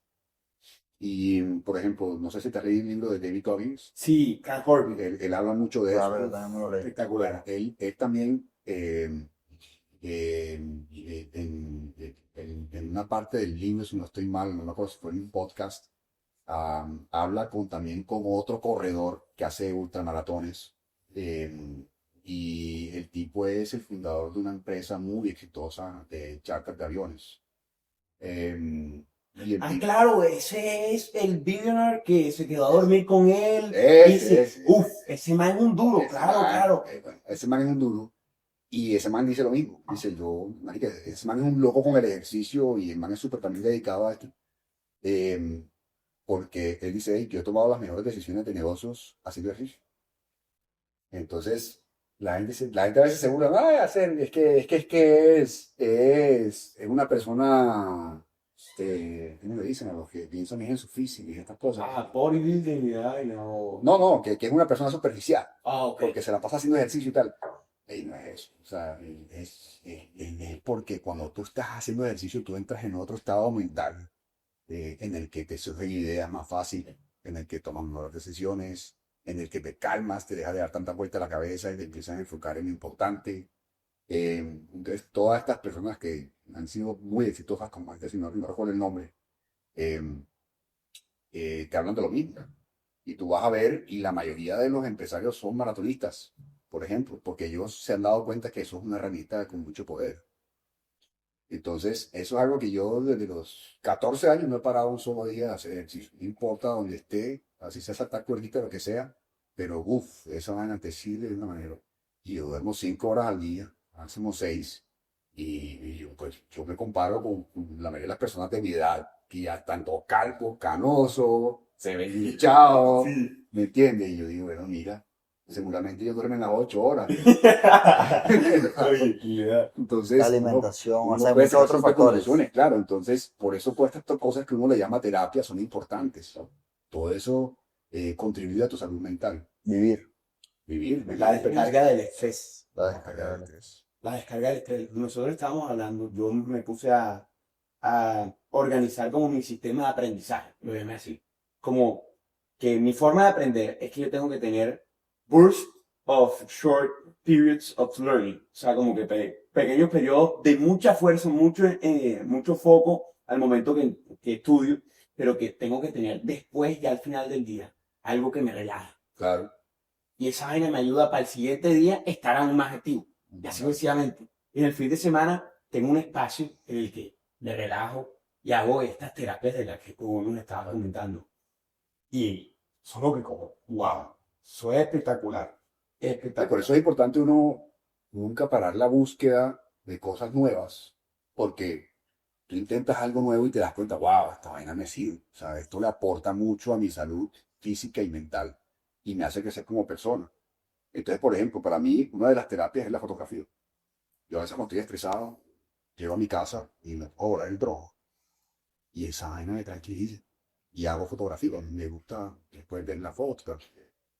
Y, por ejemplo, no sé si te has leído el libro de David Goggins. Sí, Cal Corbin. Él habla mucho de A eso. ver, también me lo leí. Espectacular. Él también, en una parte del libro, si no estoy mal, no me acuerdo si fue en un podcast, habla también con otro corredor que hace ultramaratones. Y el tipo es el fundador de una empresa muy exitosa de charter de aviones. Y el Ah, tipo, claro, ese es el billionaire que se quedó a dormir con él. ese, Uf, ese man es un duro, ese claro, man, claro. bueno, ese man es un duro. Y ese man dice lo mismo. Dice yo, marica, ese man es un loco con el ejercicio y el man es súper también dedicado a esto. Eh, Porque él dice, "Hey, yo he tomado las mejores decisiones de negocios haciendo ejercicio". Entonces, la gente a veces se burla, "Ay, hacer, es una persona, ¿cómo le dicen a los que piensan en su físico y estas cosas? Ah, bodybuilding, y no. No, no, que es una persona superficial, Ah, ok. porque se la pasa haciendo ejercicio y tal. Y no es eso. O sea, es porque cuando tú estás haciendo ejercicio, tú entras en otro estado mental en el que te surgen ideas más fácil, en el que tomas mejores decisiones, en el que te calmas, te dejas de dar tanta vuelta a la cabeza y te empiezas a enfocar en lo importante. Entonces, todas estas personas que han sido muy exitosas, como este, si no recuerdo el nombre, eh, te hablan de lo mismo. Y tú vas a ver, y la mayoría de los empresarios son maratonistas, por ejemplo, porque ellos se han dado cuenta que eso es una herramienta con mucho poder. Entonces, eso es algo que yo desde los 14 años no he parado un solo día de hacer ejercicio. No importa donde esté, así sea saltar cuerdita, lo que sea, pero uff, eso vaina te sirve de una manera. Y yo duermo 5 horas al día, hacemos 6, y yo, pues, yo me comparo con la mayoría de las personas de mi edad, que ya están todos calvos, canosos, se ven hinchados, Sí. ¿me entiendes? Y yo digo, bueno, mira, seguramente ellos duermen las 8 horas. Tranquilidad. Entonces, La alimentación, o sea, hay puede muchos otros tener factores. conclusiones, claro. Entonces, por eso todas estas cosas que uno le llama terapia son importantes. Todo eso contribuye a tu salud mental. Vivir. Vivir, La descarga del estrés. La descarga. La descarga del estrés. Nosotros estábamos hablando, yo me puse a organizar como mi sistema de aprendizaje, lo llamé así. Como que mi forma de aprender es que yo tengo que tener bursts of short periods of learning. O sea, como que pequeños periodos de mucha fuerza, mucho foco al momento que estudio, pero que tengo que tener después, ya al final del día, algo que me relaja. Claro. Y esa vaina me ayuda para el siguiente día estar aún más activo. Y así sucesivamente. Y en el fin de semana tengo un espacio en el que me relajo y hago estas terapias de las que tú nos estabas comentando. Y son lo que como, wow, eso es espectacular. Por Espectacular. eso es importante uno nunca parar la búsqueda de cosas nuevas, porque tú intentas algo nuevo y te das cuenta, wow, esta vaina me sirve. O sea, esto le aporta mucho a mi salud física y mental y me hace crecer como persona. Entonces, por ejemplo, para mí, una de las terapias es la fotografía. Yo a veces cuando estoy estresado, llego a mi casa y me pongo a volar el dron. Y esa vaina me tranquiliza. Y hago fotografía. Me gusta después ver la foto.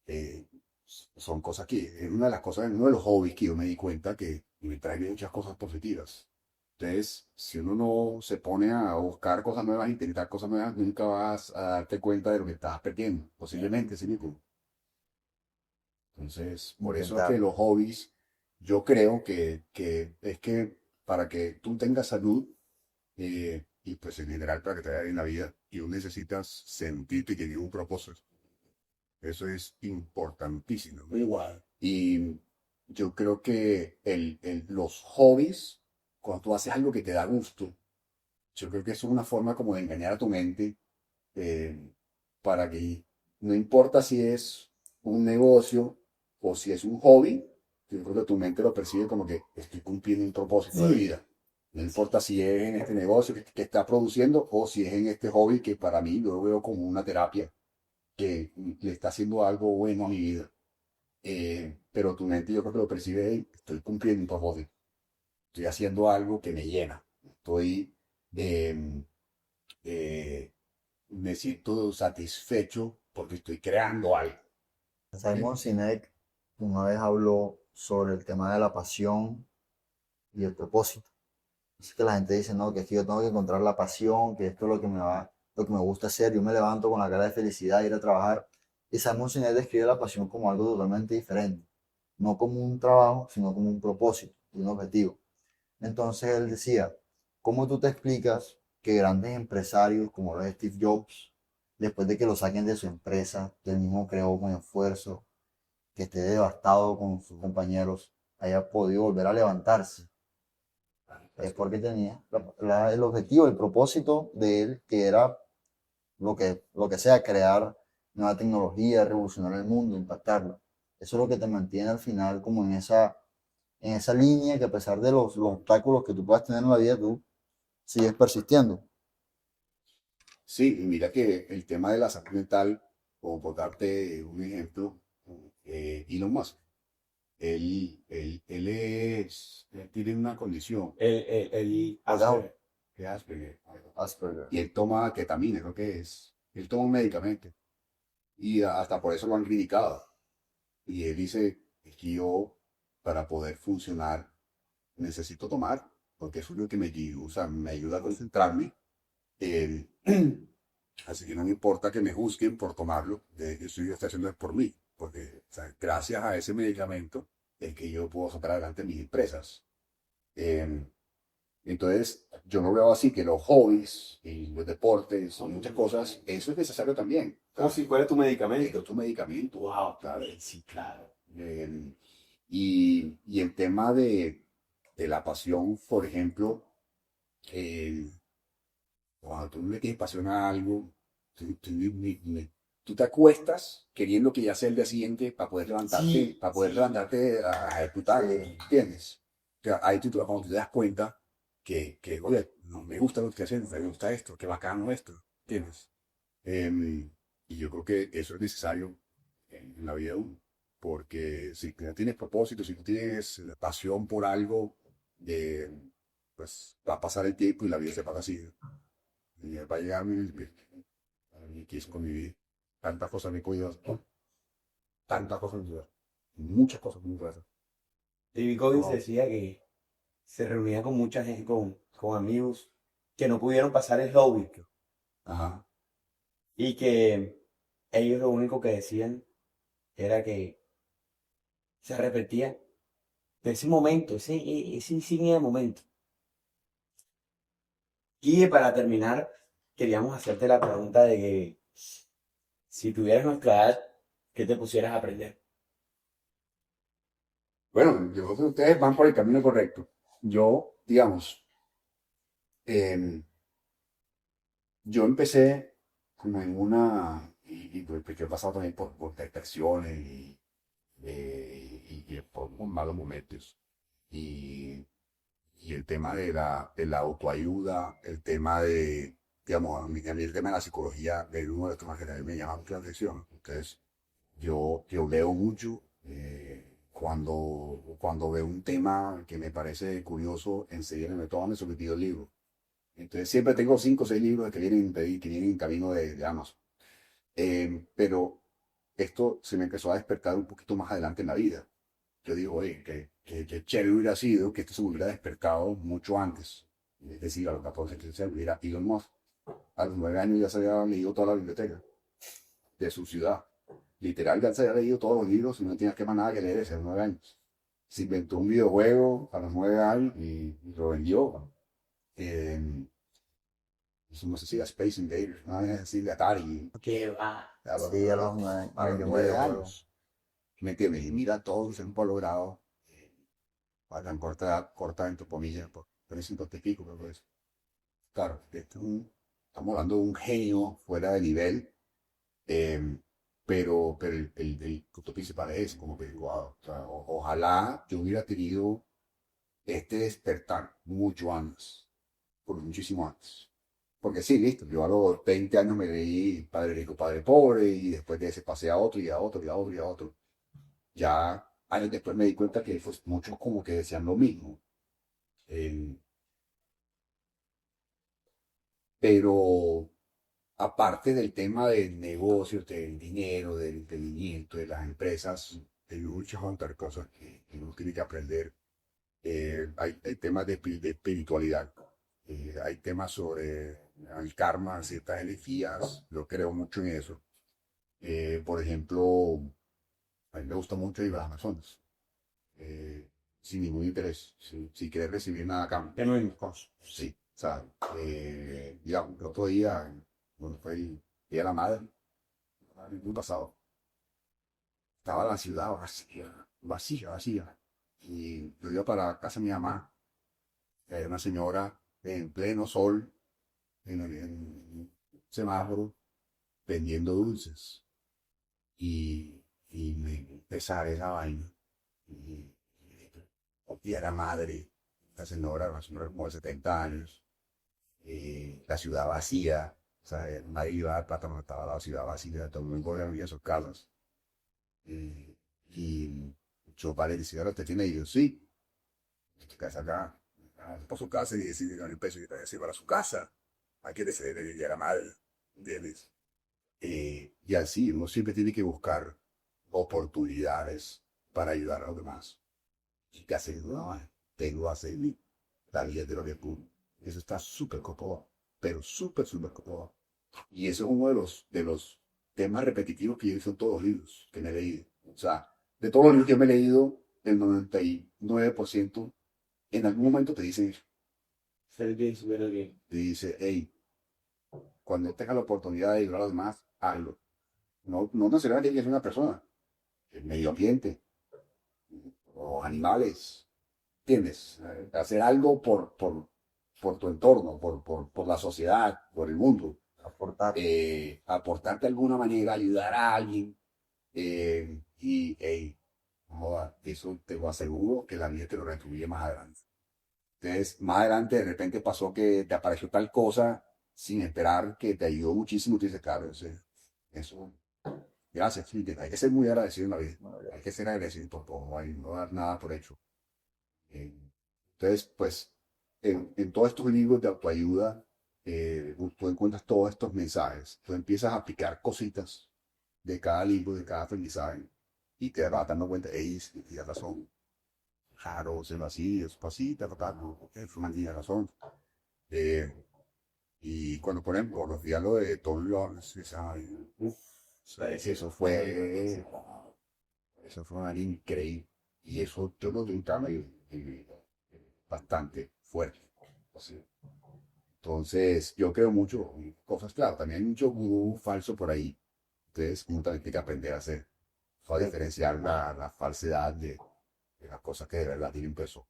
Eh, son cosas que, es una de las cosas, uno de los hobbies que yo me di cuenta que me trae muchas cosas positivas. Entonces, si uno no se pone a buscar cosas nuevas, intentar cosas nuevas, nunca vas a darte cuenta de lo que estás perdiendo. Posiblemente, sí mismo. Entonces, por eso es que Intentar. los hobbies, yo creo que es que para que tú tengas salud, y pues en general para que te vaya bien la vida, y tú necesitas sentirte que tienes un propósito. Eso es importantísimo. Igual. Y yo creo que los hobbies, cuando tú haces algo que te da gusto, yo creo que eso es una forma como de engañar a tu mente, eh, para que no importa si es un negocio o si es un hobby, yo creo que tu mente lo percibe como que estoy cumpliendo un propósito de vida. No importa si es en este negocio que está produciendo o si es en este hobby que para mí yo lo veo como una terapia que le está haciendo algo bueno a mi vida. Pero tu mente yo creo que lo percibe, "Hey, estoy cumpliendo un propósito, estoy haciendo algo que me llena, estoy, eh, eh, me siento satisfecho porque estoy creando algo". Simon Sinek una vez habló sobre el tema de la pasión y el propósito. Así que la gente dice, no, que es que yo tengo que encontrar la pasión, que esto es lo que lo que me gusta hacer. Yo me levanto con la cara de felicidad, ir a trabajar. Y Simon Sinek describe la pasión como algo totalmente diferente. No como un trabajo, sino como un propósito y un objetivo. Entonces él decía, ¿cómo tú te explicas que grandes empresarios como los de Steve Jobs, después de que lo saquen de su empresa, que él mismo creó con esfuerzo, que esté devastado con sus compañeros, haya podido volver a levantarse? Es porque tenía el objetivo, el propósito de él, que era lo que sea, crear nueva tecnología, revolucionar el mundo, impactarlo. Eso es lo que te mantiene al final como en esa línea que a pesar de los obstáculos que tú puedas tener en la vida, tú sigues persistiendo. Sí, y mira que el tema de la salud mental, como por darte un ejemplo, Elon Musk, él tiene una condición, El Acá, que es Asperger, Asperger. y él toma ketamina, creo que es, él toma un medicamento, y hasta por eso lo han criticado. Y él dice, es que yo, para poder funcionar, necesito tomar, porque eso es lo que me ayuda, o sea, me ayuda a concentrarme. eh, Así que no me importa que me juzguen por tomarlo, eso yo estoy haciendo es por mí, porque o sea, gracias a ese medicamento es que yo puedo sacar adelante mis empresas. Eh, entonces, yo no veo así que los hobbies y los deportes son muchas cosas, eso es necesario también. ¿Cómo si cuál es tu medicamento? Esto es tu medicamento. Wow, Claro. sí, claro. Y el tema de la pasión, por ejemplo, eh, cuando tú le tienes pasión a algo, tú te acuestas queriendo que ya sea el día siguiente para poder levantarte, Sí, para poder sí. levantarte a ejecutar, Sí. ¿entiendes? O sea, ahí cuando tú te das cuenta oye, no me gusta lo que estoy haciendo, me gusta esto, qué bacano esto, ¿entiendes? Y yo creo que eso es necesario en la vida de uno. porque si no tienes propósito, si no tienes pasión por algo, pues va a pasar el tiempo y la vida se pasa así. Y va a llegar mi quiso con mi vida. Tantas cosas me he podido hacer, tantas cosas me he muchas cosas me he podido hacer. David Goggins Wow. decía que se reunía con mucha gente, con amigos que no pudieron pasar el Hobbit Ajá. y que ellos lo único que decían era que se arrepentían de ese momento, ese insignia de momento. Y para terminar, queríamos hacerte la pregunta de que si tuvieras nuestra edad, ¿qué te pusieras a aprender? Bueno, yo creo que ustedes van por el camino correcto. Yo, digamos, em, yo empecé como en y pues, porque he pasado también por depresiones y por malos momentos. Y, y el tema de la autoayuda, el tema digamos, a mí el tema de la psicología es uno de los temas que también me llama mucho la atención. Entonces, yo leo mucho. Cuando veo un tema que me parece curioso, enseguida me meto a Amazon y pido el libro. Entonces siempre tengo 5 o 6 libros que vienen, que vienen en camino de Amazon. Pero esto se me empezó a despertar un poquito más adelante en la vida. Yo digo, oye, que chévere hubiera sido que esto se me hubiera despertado mucho antes. Es decir, a los 14, 15 años, hubiera Elon Musk. A los 9 años ya se había leído toda la biblioteca de su ciudad. Literal, ya se había leído todos los libros y no tenía que más nada que leer ese a los 9 años. Se inventó un videojuego a los 9 años y lo vendió. Eh, Eso no sé si era Space Invaders, no es decir, de Atari, ¿Qué va? Sí, a los a los 9 nueve años. años. ¿Me entiendes? Y mira todo lo que se han logrado a tan corta edad, corta entre comillas, por 350 y pico, creo que es. Claro, estamos hablando de un genio fuera de nivel, eh, pero el punto principal es como que, wow, o sea, ojalá yo hubiera tenido este despertar mucho antes, por muchísimo antes. Porque sí, listo, yo a los 20 años me leí Padre Rico, Padre Pobre y después de ese pasé a otro y a otro y a otro y a otro. Ya años después me di cuenta que pues, muchos como que decían lo mismo. Eh, pero aparte del tema del negocio, del dinero, del emprendimiento, de las empresas, hay muchas otras cosas que uno tiene que aprender. Hay temas de espiritualidad. Hay temas sobre el karma, ciertas energías. Yo creo mucho en eso. Por ejemplo, a mí me gusta mucho ir a las Amazonas, eh, sin ningún interés, sin querer recibir nada a cambio. ¿Qué no vimos cosas? Sí, o sea, digamos, el otro día, bueno, fue el Día de la Madre, el año pasado, estaba la ciudad vacía, vacía, vacía. Y yo iba para casa de mi mamá, hay una señora en pleno sol, en un semáforo, vendiendo dulces. Y me empecé a ver esa vaina. Y, y era madre, una señora como de 70 años, la ciudad vacía, o sea, nadie iba a dar plata, no estaba la ciudad vacía, todo el mundo vivía en sus casas. Y yo para decir, ahora te tiene, y yo, sí, tu casa acá, por su casa y decir, ganar el peso y decir, para su casa, hay que decir, ya era madre, ¿entiendes? Y así, uno siempre tiene que buscar oportunidades para ayudar a los demás. Y que hacer, no, tengo que hacer la vida de lo que puedo. Eso está súper copado, pero súper, súper copado. Y eso es uno de los temas repetitivos que yo hice en todos los libros que me he leído. O sea, de todos los libros que me he leído, el 99% en algún momento te dicen, Ser bien, súper bien. te dice, hey, cuando tengas la oportunidad de ayudar a los demás, hazlo. No necesariamente tiene que ser una persona, el medio ambiente, o animales, ¿entiendes? Hacer algo por tu entorno, por la sociedad, por el mundo. Aportar. Aportarte de alguna manera, ayudar a alguien. Y, hey, joda, eso te lo aseguro que la vida te lo retribuye más adelante. Entonces, más adelante de repente pasó que te apareció tal cosa sin esperar que te ayudó muchísimo. Tú dices, claro, eso Gracias, sí, hay que ser muy agradecido en la vida. Bueno, Hay que ser agradecido por todo, no dar nada por hecho. Eh, Entonces, pues, en todos estos libros de autoayuda, tú encuentras todos estos mensajes. Tú empiezas a aplicar cositas de cada libro, de cada aprendizaje, y te vas dando cuenta, hey, sí, tienes razón. Claro, se lo así, eso así, eso tiene razón. Eh, y cuando ponen por los diálogos de Tom Lawrence, eso fue algo increíble. Y eso yo lo notaba bastante fuerte. O sea, entonces, yo creo mucho en cosas, claro, también hay mucho gurú falso por ahí. Entonces, uno también tiene que aprender a hacer, a diferenciar la falsedad de las cosas que de verdad tienen peso.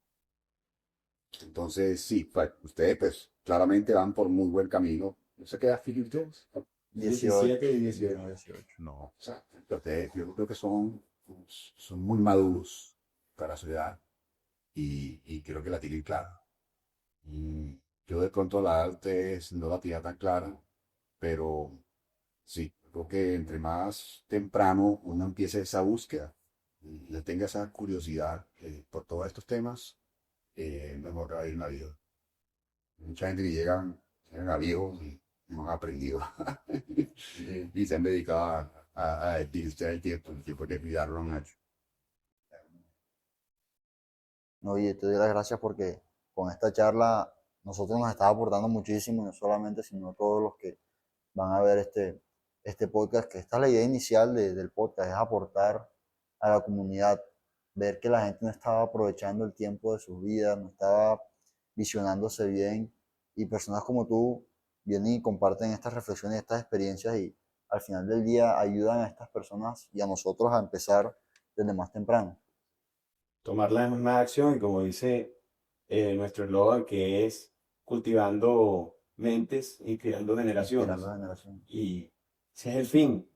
Entonces, sí, pues, ustedes, pues, claramente van por muy buen camino. ¿No se queda Philip Jones? 17 y 18. 18. No, o sea, ustedes, yo creo que son muy maduros para su edad y creo que la tienen clara. Y yo de pronto la de ustedes no la tenía tan clara, pero sí, creo que entre más temprano uno empiece esa búsqueda y le tenga esa curiosidad por todos estos temas, mejor va a ir en la vida. Mucha gente que llegan a viejos y no han aprendido y se han dedicado a desperdiciar el tiempo de cuidarlo han hecho. No, oye, te doy las gracias porque con esta charla nosotros nos estás aportando muchísimo, no solamente, sino todos los que van a ver este podcast, que esta es la idea inicial del podcast, es aportar a la comunidad, ver que la gente no estaba aprovechando el tiempo de sus vidas, no estaba visionándose bien, y personas como tú vienen y comparten estas reflexiones, estas experiencias, y al final del día ayudan a estas personas y a nosotros a empezar desde más temprano. Tomar la misma acción y como dice nuestro eslogan, que es cultivando mentes y creando Inspirar a generaciones. la generación. Y ese es el fin,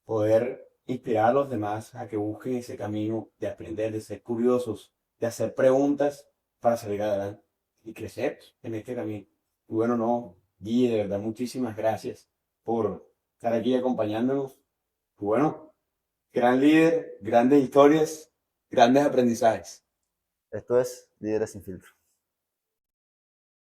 poder inspirar a los demás a que busquen ese camino de aprender, de ser curiosos, de hacer preguntas para salir adelante y crecer en este camino. Y bueno, no, Guille, de verdad, muchísimas gracias por estar aquí acompañándonos. Y bueno, gran líder, grandes historias, grandes aprendizajes. Esto es Líderes sin Filtro.